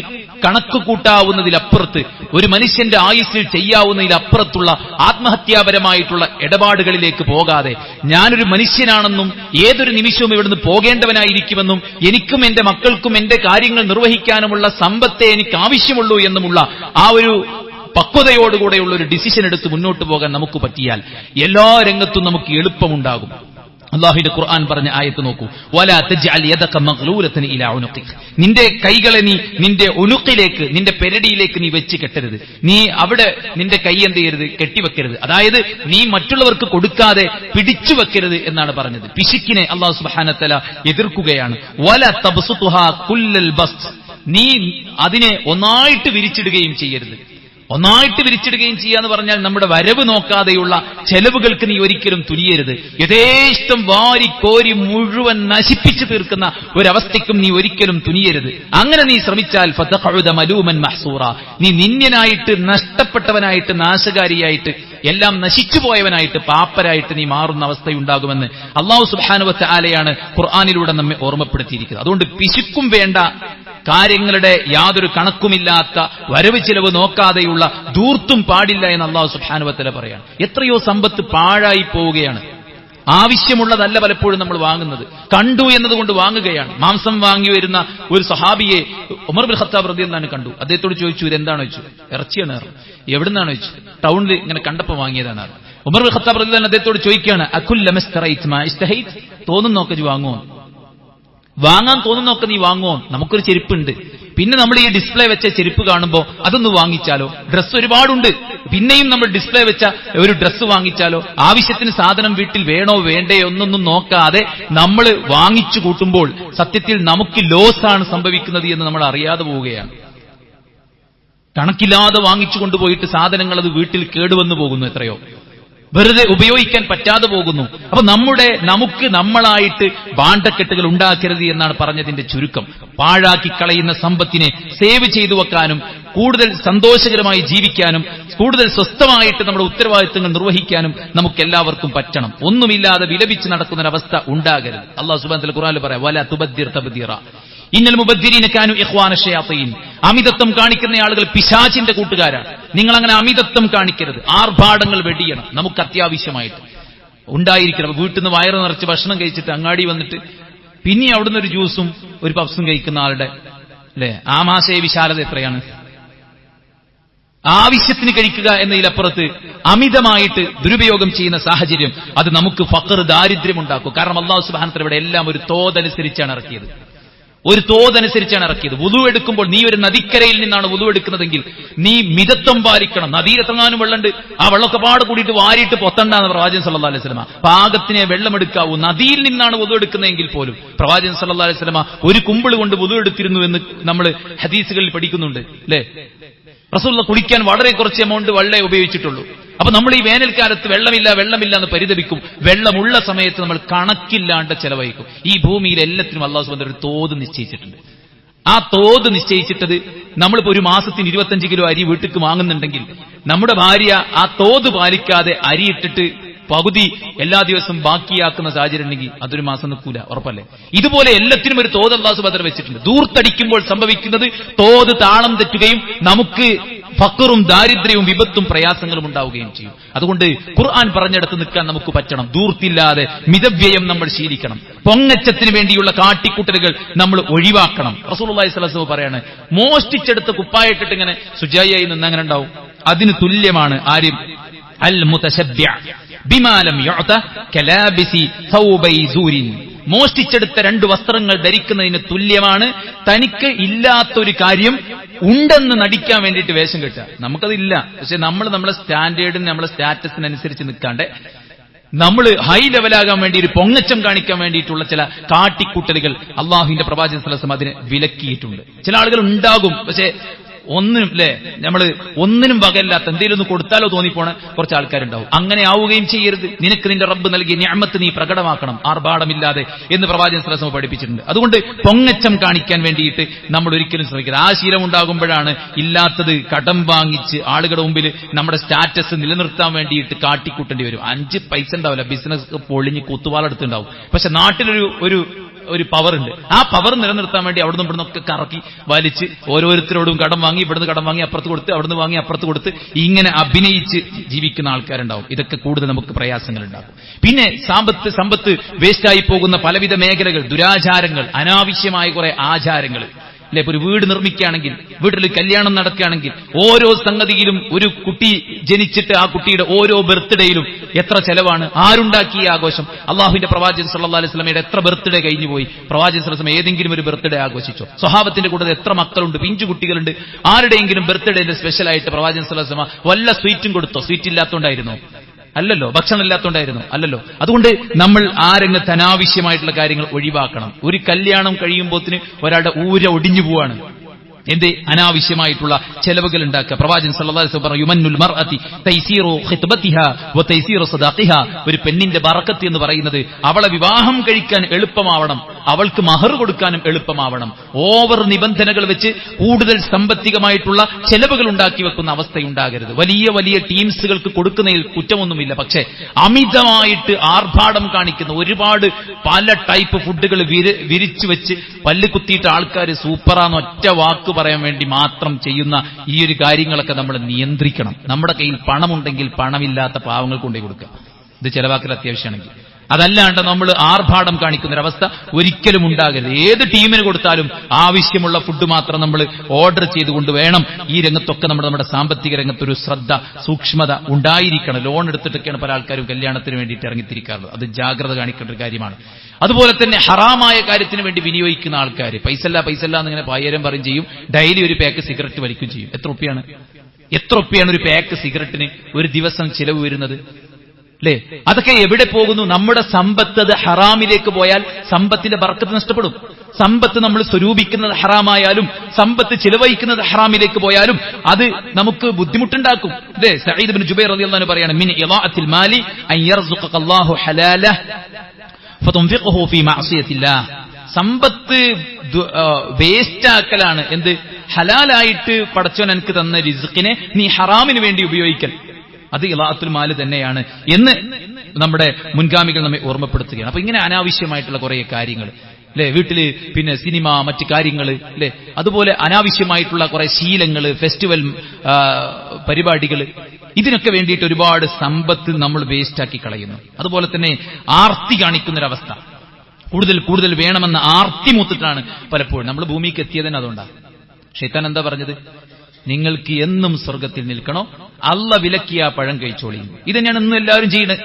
കണക്ക് കൂട്ടാവുന്നതിലപ്പുറത്ത്, ഒരു മനുഷ്യന്റെ ആയുസ്സിൽ ചെയ്യാവുന്നതിലപ്പുറത്തുള്ള ആത്മഹത്യാപരമായിട്ടുള്ള ഇടപാടുകളിലേക്ക് പോകാതെ, ഞാനൊരു മനുഷ്യനാണെന്നും ഏതൊരു നിമിഷവും ഇവിടുന്ന് പോകേണ്ടവനായിരിക്കുമെന്നും എനിക്കും എന്റെ മക്കൾക്കും എന്റെ കാര്യങ്ങൾ നിർവഹിക്കാനുമുള്ള സമ്പത്തെ എനിക്ക് ആവശ്യമുള്ളൂ എന്നുമുള്ള ആ ഒരു പക്വതയോടുകൂടെയുള്ള ഒരു ഡിസിഷൻ എടുത്ത് മുന്നോട്ട് പോകാൻ നമുക്ക് പറ്റിയാൽ എല്ലാ രംഗത്തും നമുക്ക് എളുപ്പമുണ്ടാകും. അല്ലാഹുവിന്റെ ഖുർആൻ പറഞ്ഞ ആയത്ത് നോക്കൂ, വലാ തജ്അൽ യദക മഗ്ലൂലതൻ ഇലാ ഉനുഖിക്, നിന്റെ കൈകളെ നീ നിന്റെ ഉനുഖിലേക്ക്, നിന്റെ പെരടിയിലേക്ക് നീ വെച്ച് കെട്ടരുത്. നീ അവിടെ നിന്റെ കൈ എന്ത് ചെയ്യരുത്? കെട്ടിവെക്കരുത്. അതായത് നീ മറ്റുള്ളവർക്ക് കൊടുക്കാതെ പിടിച്ചു വെക്കരുത് എന്നാണ് പറഞ്ഞത്. പിശുക്കിനെ അല്ലാഹു സുബ്ഹാനഹു വ തആല എതിർക്കുകയാണ്. വലാ തബ്സുതുഹാ കുല്ലൽ ബസ്ത്, നീ അതിനെ ഒന്നായിട്ട് വിരിച്ചിടുകയും ചെയ്യരുത്. ഒന്നായിട്ട് വിരിച്ചിടുകയും ചെയ്യാന്ന് പറഞ്ഞാൽ നമ്മുടെ വരവ് നോക്കാതെയുള്ള ചെലവുകൾക്ക് നീ ഒരിക്കലും തുനിയരുത്. യഥേഷ്ടം വാരിക്കോരി മുഴുവൻ നശിപ്പിച്ചു തീർക്കുന്ന ഒരവസ്ഥയ്ക്കും നീ ഒരിക്കലും തുനിയരുത്. അങ്ങനെ നീ ശ്രമിച്ചാൽ ഫതഖഉദ മലൂമൻ മഹ്സൂറ, നീ നിന്യനായിട്ട്, നഷ്ടപ്പെട്ടവനായിട്ട്, നാശകാരിയായിട്ട്, എല്ലാം നശിച്ചുപോയവനായിട്ട്, പാപ്പരായിട്ട് നീ മാറുന്ന അവസ്ഥയുണ്ടാകുമെന്ന് അല്ലാഹു സുബ്ഹാനഹു വ തആലയാണ് ഖുർആനിലൂടെ നമ്മെ ഓർമ്മപ്പെടുത്തിയിരിക്കുന്നത്. അതുകൊണ്ട് പിശുക്കും വേണ്ട, കാര്യങ്ങളുടെ യാതൊരു കണക്കുമില്ലാത്ത, വരവ് ചിലവ് നോക്കാതെയുള്ള ധൂർത്തും പാടില്ല എന്ന് അല്ലാഹു സുബ്ഹാനഹു വ തആല പറയാണ്. എത്രയോ സമ്പത്ത് പാഴായി പോവുകയാണ്. ആവശ്യമുള്ളതല്ല പലപ്പോഴും നമ്മൾ വാങ്ങുന്നത്, കണ്ടു എന്നതുകൊണ്ട് വാങ്ങുകയാണ്. മാംസം വാങ്ങി വരുന്ന ഒരു സഹാബിയെ ഉമർ ബിൻ ഖത്താബ് റളിയല്ലാഹു അൻഹു കണ്ടു. അദ്ദേഹത്തോട് ചോദിച്ചു, ഇതെന്താണോ ചോദിച്ചു. ഇറച്ചിയാണ്. എവിടുന്നാണോ ചോദിച്ചു. ടൗണിൽ ഇങ്ങനെ കണ്ടപ്പോൾ വാങ്ങിയതാണ്. ഉമർ ബിൻ ഖത്താബ് റളിയല്ലാഹു അൻഹു അദ്ദേഹത്തോട് ചോദിക്കുകയാണ്, അകുല്ലമ ഇസ്തറൈത മാ ഇസ്തഹൈത്, തോന്നുന്നൊക്കെ വാങ്ങുമോ, വാങ്ങാൻ തോന്നുന്നൊക്കെ നീ വാങ്ങുമോ. നമുക്കൊരു ചെരുപ്പുണ്ട്, പിന്നെ നമ്മൾ ഈ ഡിസ്പ്ലേ വെച്ച ചെരുപ്പ് കാണുമ്പോൾ അതൊന്ന് വാങ്ങിച്ചാലോ. ഡ്രസ്സ് ഒരുപാടുണ്ട്, പിന്നെയും നമ്മൾ ഡിസ്പ്ലേ വെച്ച ഒരു ഡ്രസ്സ് വാങ്ങിച്ചാലോ. ആവശ്യത്തിന് സാധനം വീട്ടിൽ വേണോ വേണ്ടയോ ഒന്നൊന്നും നോക്കാതെ നമ്മൾ വാങ്ങിച്ചു കൂട്ടുമ്പോൾ സത്യത്തിൽ നമുക്ക് ലോസാണ് സംഭവിക്കുന്നത് എന്ന് നമ്മൾ അറിയാതെ പോവുകയാണ്. കണക്കില്ലാതെ വാങ്ങിച്ചു കൊണ്ടുപോയിട്ട് സാധനങ്ങൾ അത് വീട്ടിൽ കേടുവന്നു പോകുന്നു, എത്രയോ വെറുതെ ഉപയോഗിക്കാൻ പറ്റാതെ പോകുന്നു. അപ്പൊ നമുക്ക് നമ്മളായിട്ട് ഭാണ്ഡക്കെട്ടുകൾ ഉണ്ടാക്കരുത് എന്നാണ് പറഞ്ഞതിന്റെ ചുരുക്കം. പാഴാക്കി കളയുന്ന സമ്പത്തിനെ സേവ് ചെയ്തു വെക്കാനും, കൂടുതൽ സന്തോഷകരമായി ജീവിക്കാനും, കൂടുതൽ സ്വസ്ഥമായിട്ട് നമ്മുടെ ഉത്തരവാദിത്തങ്ങൾ നിർവഹിക്കാനും നമുക്കെല്ലാവർക്കും പറ്റണം. ഒന്നുമില്ലാതെ വിലപിച്ച് നടക്കുന്നൊരവസ്ഥ ഉണ്ടാകരുത്. അല്ലാഹു സുബ്ഹാനഹു വ തആല ഖുർആനിൽ പറയാം, വലാ തുബദ്ദിർ തബ്ദീറ ഇന്നൽ മുബദ്ദിരീന കാനു ഇഖ്വാന ശയാത്തീൻ, അമിതത്വം കാണിക്കുന്ന ആളുകൾ പിശാചിന്റെ കൂട്ടുകാരാണ്. നിങ്ങൾ അങ്ങനെ അമിതത്വം കാണിക്കരുത്. ആർഭാടങ്ങൾ വെടിയണം. നമുക്ക് അത്യാവശ്യമായിട്ട് ഉണ്ടായിരിക്കണം. വീട്ടിൽ നിന്ന് വയറ് നിറച്ച് ഭക്ഷണം കഴിച്ചിട്ട് അങ്ങാടി വന്നിട്ട് പിന്നെ അവിടുന്ന് ഒരു ജ്യൂസും ഒരു പപ്സും കഴിക്കുന്ന ആളുടെ അല്ലെ ആമാശയ വിശാലത എത്രയാണ്? ആവശ്യത്തിന് കഴിക്കുക എന്നതിലപ്പുറത്ത് അമിതമായിട്ട് ദുരുപയോഗം ചെയ്യുന്ന സാഹചര്യം അത് നമുക്ക് ഫഖർ, ദാരിദ്ര്യം ഉണ്ടാക്കും. കാരണം അല്ലാഹു സുബ്ഹാനഹു വ തആല ഇവിടെ എല്ലാം ഒരു തോതനുസരിച്ചാണ് ഇറക്കിയത്. വുളു എടുക്കുമ്പോൾ നീ ഒരു നദിക്കരയിൽ നിന്നാണ് വുളു എടുക്കുന്നതെങ്കിൽ നീ മിതത്വം പാലിക്കണം. നദിയിലെത്രങ്ങാനും വെള്ളമുണ്ട്, ആ വെള്ളമൊക്കെ പാട് കൂടിയിട്ട് വാരിയിട്ട് പൊത്തണ്ടെന്ന് പ്രവാചകൻ സല്ലല്ലാഹു അലൈഹി വസല്ലമ. പാകത്തിനെ വെള്ളമെടുക്കാവൂ. നദിയിൽ നിന്നാണ് വുളു എടുക്കുന്നതെങ്കിൽ പോലും പ്രവാചകൻ സല്ലല്ലാഹു അലൈഹി വസല്ലമ ഒരു കുമ്പിൾ കൊണ്ട് വുളു എടുത്തിരുന്നു എന്ന് നമ്മൾ ഹദീസുകളിൽ പഠിക്കുന്നുണ്ട് അല്ലേ. റസൂലുള്ള കുടിക്കാൻ വളരെ കുറച്ച് എമൗണ്ട് വെള്ളമേ ഉപയോഗിച്ചിട്ടുള്ളൂ. അപ്പൊ നമ്മൾ ഈ വേനൽക്കാലത്ത് വെള്ളമില്ല എന്ന് പരിതപിക്കും. വെള്ളമുള്ള സമയത്ത് നമ്മൾ കണക്കില്ലാണ്ട് ചെലവഴിക്കും. ഈ ഭൂമിയിൽ എല്ലാത്തിനും അല്ലാഹു സുബ്ഹാനഹു വ തആല ഒരു തോത് നിശ്ചയിച്ചിട്ടുണ്ട്. ആ തോത് നിശ്ചയിച്ചിട്ടത് നമ്മളിപ്പോ ഒരു മാസത്തിന് 25 കിലോ അരി വീട്ടിക്ക് വാങ്ങുന്നുണ്ടെങ്കിൽ നമ്മുടെ ഭാര്യ ആ തോത് പാലിക്കാതെ അരിയിട്ടിട്ട് പകുതി എല്ലാ ദിവസവും ബാക്കിയാക്കുന്ന സാഹചര്യം ഉണ്ടെങ്കിൽ അതൊരു മാസം നിൽക്കൂല, ഉറപ്പല്ലേ? ഇതുപോലെ എല്ലാത്തിനും ഒരു തോത് അല്ലാഹു സുബ്ഹാനഹു വ തആല വെച്ചിട്ടുണ്ട്. ദൂർത്തടിക്കുമ്പോൾ സംഭവിക്കുന്നത് തോത് താളം തെറ്റുകയും നമുക്ക് ഫഖറും ദാരിദ്ര്യവും വിപത്തും പ്രയാസങ്ങളും ഉണ്ടാവുകയും ചെയ്യും. അതുകൊണ്ട് ഖുർആൻ പറഞ്ഞിടത്ത് നിൽക്കാൻ നമുക്ക് പറ്റണം. ദൂർത്തില്ലാതെ മിതവ്യയം നമ്മൾ ശീലിക്കണം. പൊങ്ങച്ചത്തിന് വേണ്ടിയുള്ള കാട്ടിക്കൂട്ടലുകൾ നമ്മൾ ഒഴിവാക്കണം. റസൂലുള്ളാഹി സ്വല്ലല്ലാഹു അലൈഹി വസല്ലം പറയാണ്, മോഷ്ടിച്ചെടുത്ത് കുപ്പായിട്ടിട്ട് ഇങ്ങനെ സുജായിയായി നിന്ന് അങ്ങനെ ഉണ്ടാവും. അതിന് തുല്യമാണ് ആരും അൽ മുതശബ്ബിഅ ബിമാ ലം യുഅത കലാബിസി സൗബൈ സൂരിൻ. മോഷ്ടിച്ചെടുത്ത 2 വസ്ത്രങ്ങൾ ധരിക്കുന്നതിന് തുല്യമാണ് തനിക്ക് ഇല്ലാത്തൊരു കാര്യം ഉണ്ടെന്ന് നടിക്കാൻ വേണ്ടിയിട്ട് വേഷം കെട്ടുക. നമുക്കതില്ല, പക്ഷെ നമ്മളെ സ്റ്റാൻഡേർഡിന് നമ്മളെ സ്റ്റാറ്റസിനനുസരിച്ച് നിൽക്കാണ്ട് നമ്മൾ ഹൈ ലെവലാകാൻ വേണ്ടി ഒരു പൊങ്ങച്ചം കാണിക്കാൻ വേണ്ടിയിട്ടുള്ള ചില കാട്ടിക്കൂട്ടലുകൾ അള്ളാഹുവിന്റെ പ്രവാചകൻ സല്ലല്ലാഹു അലൈഹി വസല്ലം അതിനെ വിലക്കിയിട്ടുണ്ട്. ചില ആളുകൾ ഉണ്ടാകും, പക്ഷെ ഒന്നിനും ഒന്നിനും വകയില്ലാത്ത എന്തെങ്കിലും ഒന്ന് കൊടുത്താലോ തോന്നിപ്പോണ കുറച്ച് ആൾക്കാരുണ്ടാവും. അങ്ങനെ ആവുകയും ചെയ്യരുത്. നിനക്ക് നിന്റെ റബ്ബ് നൽകിയ നിഅമത്ത് നീ പ്രകടമാക്കണം ആർഭാടമില്ലാതെ എന്ന് പ്രവാചകൻ സല്ലല്ലാഹു അലൈഹി വസല്ലം പഠിപ്പിച്ചിട്ടുണ്ട്. അതുകൊണ്ട് പൊങ്ങച്ചം കാണിക്കാൻ വേണ്ടിയിട്ട് നമ്മൾ ഒരിക്കലും ശ്രമിക്കരുത്. ആ ശീലം ഉണ്ടാകുമ്പോഴാണ് ഇല്ലാത്തത് കടം വാങ്ങിച്ച് ആളുകളുടെ മുമ്പിൽ നമ്മുടെ സ്റ്റാറ്റസ് നിലനിർത്താൻ വേണ്ടിയിട്ട് കാട്ടിക്കൂട്ടേണ്ടി വരും. 5 പൈസ ഉണ്ടാവില്ല, ബിസിനസ് പൊളിഞ്ഞ് കുത്തുവാളെടുത്തുണ്ടാവും. പക്ഷെ നാട്ടിലൊരു പവർ ഉണ്ട്. ആ പവർ നിലനിർത്താൻ വേണ്ടി അവിടുന്ന് ഇവിടുന്നൊക്കെ കറക്കി വലിച്ച് ഓരോരുത്തരോടും കടം വാങ്ങി, ഇവിടുന്ന് കടം വാങ്ങി അപ്പുറത്ത് കൊടുത്ത്, അവിടുന്ന് വാങ്ങി അപ്പുറത്ത് കൊടുത്ത് ഇങ്ങനെ അഭിനയിച്ച് ജീവിക്കുന്ന ആൾക്കാരുണ്ടാവും. ഇതൊക്കെ കൂടുതൽ നമുക്ക് പ്രയാസങ്ങൾ ഉണ്ടാകും. പിന്നെ സമ്പത്ത് വേസ്റ്റായി പോകുന്ന പലവിധ മേഖലകൾ, ദുരാചാരങ്ങൾ, അനാവശ്യമായ കുറെ ആചാരങ്ങൾ അല്ലെ. ഇപ്പൊ ഒരു വീട് നിർമ്മിക്കുകയാണെങ്കിൽ, വീട്ടിൽ കല്യാണം നടക്കുകയാണെങ്കിൽ, ഓരോ സംഗതിയിലും ഒരു കുട്ടി ജനിച്ചിട്ട് ആ കുട്ടിയുടെ ഓരോ ബർത്ത്ഡേയിലും എത്ര ചെലവാണ്, ആരുണ്ടാക്കിയ ആഘോഷം. അള്ളാഹുവിന്റെ പ്രവാചകൻ സല്ലല്ലാഹു അലൈഹി വസല്ലമയുടെ എത്ര ബർത്ത്ഡേ കഴിഞ്ഞുപോയി? പ്രവാചകൻ സല്ലല്ലാഹു അലൈഹി വസല്ലം ഏതെങ്കിലും ഒരു ബർത്ത്ഡേ ആഘോഷിച്ചോ? സ്വഹാബത്തിന്റെ കൂടെ എത്ര മക്കളുണ്ട്, പിഞ്ചു കുട്ടികളുണ്ട്. ആരുടെയെങ്കിലും ബർത്ത്ഡേന്റെ സ്പെഷ്യലായിട്ട് പ്രവാചകൻ സല്ലല്ലാഹു അലൈഹി വസല്ലം വല്ല സ്വീറ്റും കൊടുത്തോ? സ്വീറ്റ് ഇല്ലാത്തോണ്ടായിരുന്നോ? അല്ലല്ലോ. ഭക്ഷണം ഇല്ലാത്തോണ്ടായിരുന്നു? അല്ലല്ലോ. അതുകൊണ്ട് നമ്മൾ ആ രംഗത്ത് അനാവശ്യമായിട്ടുള്ള കാര്യങ്ങൾ ഒഴിവാക്കണം. ഒരു കല്യാണം കഴിയുമ്പോത്തിന് ഒരാളുടെ ഊര ഒടിഞ്ഞു പോവാണ്. എന്ത് അനാവശ്യമായിട്ടുള്ള ചെലവുകൾ ഉണ്ടാക്കുക. പ്രവാചകൻ സല്ലല്ലാഹു അലൈഹി വസല്ലം പറഞ്ഞു, യുമന്നുൽ മർഅതി തൈസീറു ഖിത്ബതിഹാ വ തൈസീറു സദാഖിഹാ. ഒരു പെണ്ണിന്റെ ബറക്കത്ത് എന്ന് പറയുന്നത് അവളെ വിവാഹം കഴിക്കാൻ എളുപ്പമാവണം, അവൾക്ക് മഹർ കൊടുക്കാനും എളുപ്പമാവണം. ഓവർ നിബന്ധനകൾ വെച്ച് കൂടുതൽ സാമ്പത്തികമായിട്ടുള്ള ചെലവുകൾ ഉണ്ടാക്കി വെക്കുന്ന അവസ്ഥയുണ്ടാകരുത്. വലിയ വലിയ ടീംസുകൾക്ക് കൊടുക്കുന്നതിൽ കുറ്റമൊന്നുമില്ല. പക്ഷേ അമിതമായിട്ട് ആർഭാടം കാണിക്കുന്ന ഒരുപാട് പല ടൈപ്പ് ഫുഡുകൾ വിരിച്ചു വെച്ച് പല്ല് കുത്തിയിട്ട് ആൾക്കാർ സൂപ്പറാന്ന് ഒറ്റ വാക്ക് പറയാൻ വേണ്ടി മാത്രം ചെയ്യുന്ന ഈ ഒരു കാര്യങ്ങളൊക്കെ നമ്മൾ നിയന്ത്രിക്കണം. നമ്മുടെ കയ്യിൽ പണമുണ്ടെങ്കിൽ പണമില്ലാത്ത പാവങ്ങൾക്ക് കൊണ്ടേ കൊടുക്കുക. ഇത് ചെലവാക്കൽ അത്യാവശ്യമാണെങ്കിൽ. അതല്ലാണ്ട് നമ്മൾ ആർഭാടം കാണിക്കുന്നൊരവസ്ഥ ഒരിക്കലും ഉണ്ടാകരുത്. ഏത് ടീമിന് കൊടുത്താലും ആവശ്യമുള്ള ഫുഡ് മാത്രം നമ്മൾ ഓർഡർ ചെയ്തുകൊണ്ട് വേണം. ഈ രംഗത്തൊക്കെ നമ്മുടെ സാമ്പത്തിക രംഗത്തൊരു ശ്രദ്ധ, സൂക്ഷ്മത ഉണ്ടായിരിക്കണം. ലോൺ എടുത്തിട്ടൊക്കെയാണ് പല ആൾക്കാരും കല്യാണത്തിന് വേണ്ടിയിട്ട് ഇറങ്ങിത്തിരിക്കാറുള്ളത്. അത് ജാഗ്രത കാണിക്കേണ്ട ഒരു കാര്യമാണ്. അതുപോലെ തന്നെ ഹറാമായ കാര്യത്തിന് വേണ്ടി വിനിയോഗിക്കുന്ന ആൾക്കാർ പൈസല്ല എന്നിങ്ങനെ പായരം പറയും ചെയ്യും. ഡെയിലി ഒരു പാക്ക് സിഗരറ്റ് വലിക്കുകയും ചെയ്യും. എത്ര റുപ്യാണ് ഒരു പാക്ക് സിഗരറ്റിന് ഒരു ദിവസം ചിലവ് വരുന്നത്? അല്ലേ? അതൊക്കെ എവിടെ പോകുന്നു? നമ്മുടെ സമ്പത്ത് അത് ഹറാമിലേക്ക് പോയാൽ സമ്പത്തിന്റെ ബർക്കത്ത് നഷ്ടപ്പെടും. സമ്പത്ത് നമ്മൾ സ്വരൂപിക്കുന്നത് ഹറാമായാലും സമ്പത്ത് ചിലവഴിക്കുന്നത് ഹറാമിലേക്ക് പോയാലും അത് നമുക്ക് ബുദ്ധിമുട്ടുണ്ടാക്കും. അല്ലേ? സഈദ് ഇബ്നു ജുബൈർ റളിയല്ലാഹു അൻഹു പറയാണ്, മിൻ ഇളാഅത്തിൽ മാലി അൻ യർസുഖക അല്ലാഹു ഹലാലഹ ഫതുൻഫിഖുഹു ഫീ മഅസിയത്തില്ലാഹ്. സമ്പത്ത് വേസ്റ്റാക്കലാണ്. എന്ത്? ഹലാലായിട്ട് പടച്ചോൻ എനിക്ക് തന്ന റിസ്ഖിനെ നീ ഹറാമിന് വേണ്ടി ഉപയോഗിക്കൽ, അത് ഇളാഅത്തുൽ മാല് തന്നെയാണ് എന്ന് നമ്മുടെ മുൻഗാമികൾ നമ്മെ ഓർമ്മപ്പെടുത്തുകയാണ്. അപ്പൊ ഇങ്ങനെ അനാവശ്യമായിട്ടുള്ള കുറെ കാര്യങ്ങൾ അല്ലെ, വീട്ടില് പിന്നെ സിനിമ, മറ്റു കാര്യങ്ങൾ അല്ലെ, അതുപോലെ അനാവശ്യമായിട്ടുള്ള കുറെ ശീലങ്ങൾ, ഫെസ്റ്റിവൽ പരിപാടികൾ, ഇതിനൊക്കെ വേണ്ടിയിട്ട് ഒരുപാട് സമ്പത്ത് നമ്മൾ വേസ്റ്റാക്കി കളയുന്നു. അതുപോലെ തന്നെ ആർത്തി കാണിക്കുന്നൊരവസ്ഥ. കൂടുതൽ കൂടുതൽ വേണമെന്ന ആർത്തിമൂത്തിട്ടാണ് പലപ്പോഴും നമ്മൾ ഭൂമിക്ക് എത്തിയതിന്. അതുകൊണ്ടാണ് ശൈത്താൻ എന്താ പറഞ്ഞത്? നിങ്ങൾക്ക് എന്നും സ്വർഗത്തിൽ നിൽക്കണോ, അള്ള വിലക്കിയ പഴം കഴിച്ചോളി. ഇത് തന്നെയാണ് ഇന്നും എല്ലാവരും ചെയ്യുന്നത്.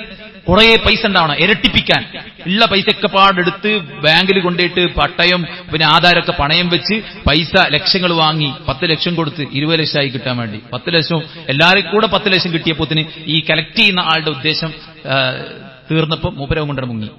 കുറെ പൈസ ഉണ്ടാവണം, ഇരട്ടിപ്പിക്കാൻ. ഉള്ള പൈസയൊക്കെ പാടെടുത്ത് ബാങ്കിൽ കൊണ്ടുപോയിട്ട് പട്ടയം പിന്നെ ആധാരമൊക്കെ പണയം വെച്ച് പൈസ ലക്ഷങ്ങൾ വാങ്ങി 10 ലക്ഷം കൊടുത്ത് 20 ലക്ഷമായി കിട്ടാൻ വേണ്ടി 10 ലക്ഷം എല്ലാവരും കൂടെ 10 ലക്ഷം കിട്ടിയപ്പോത്തിന് ഈ കളക്ട് ചെയ്യുന്ന ആളുടെ ഉദ്ദേശം തീർന്നപ്പോൾ മൂപ്പരവും കൊണ്ടു മുങ്ങി.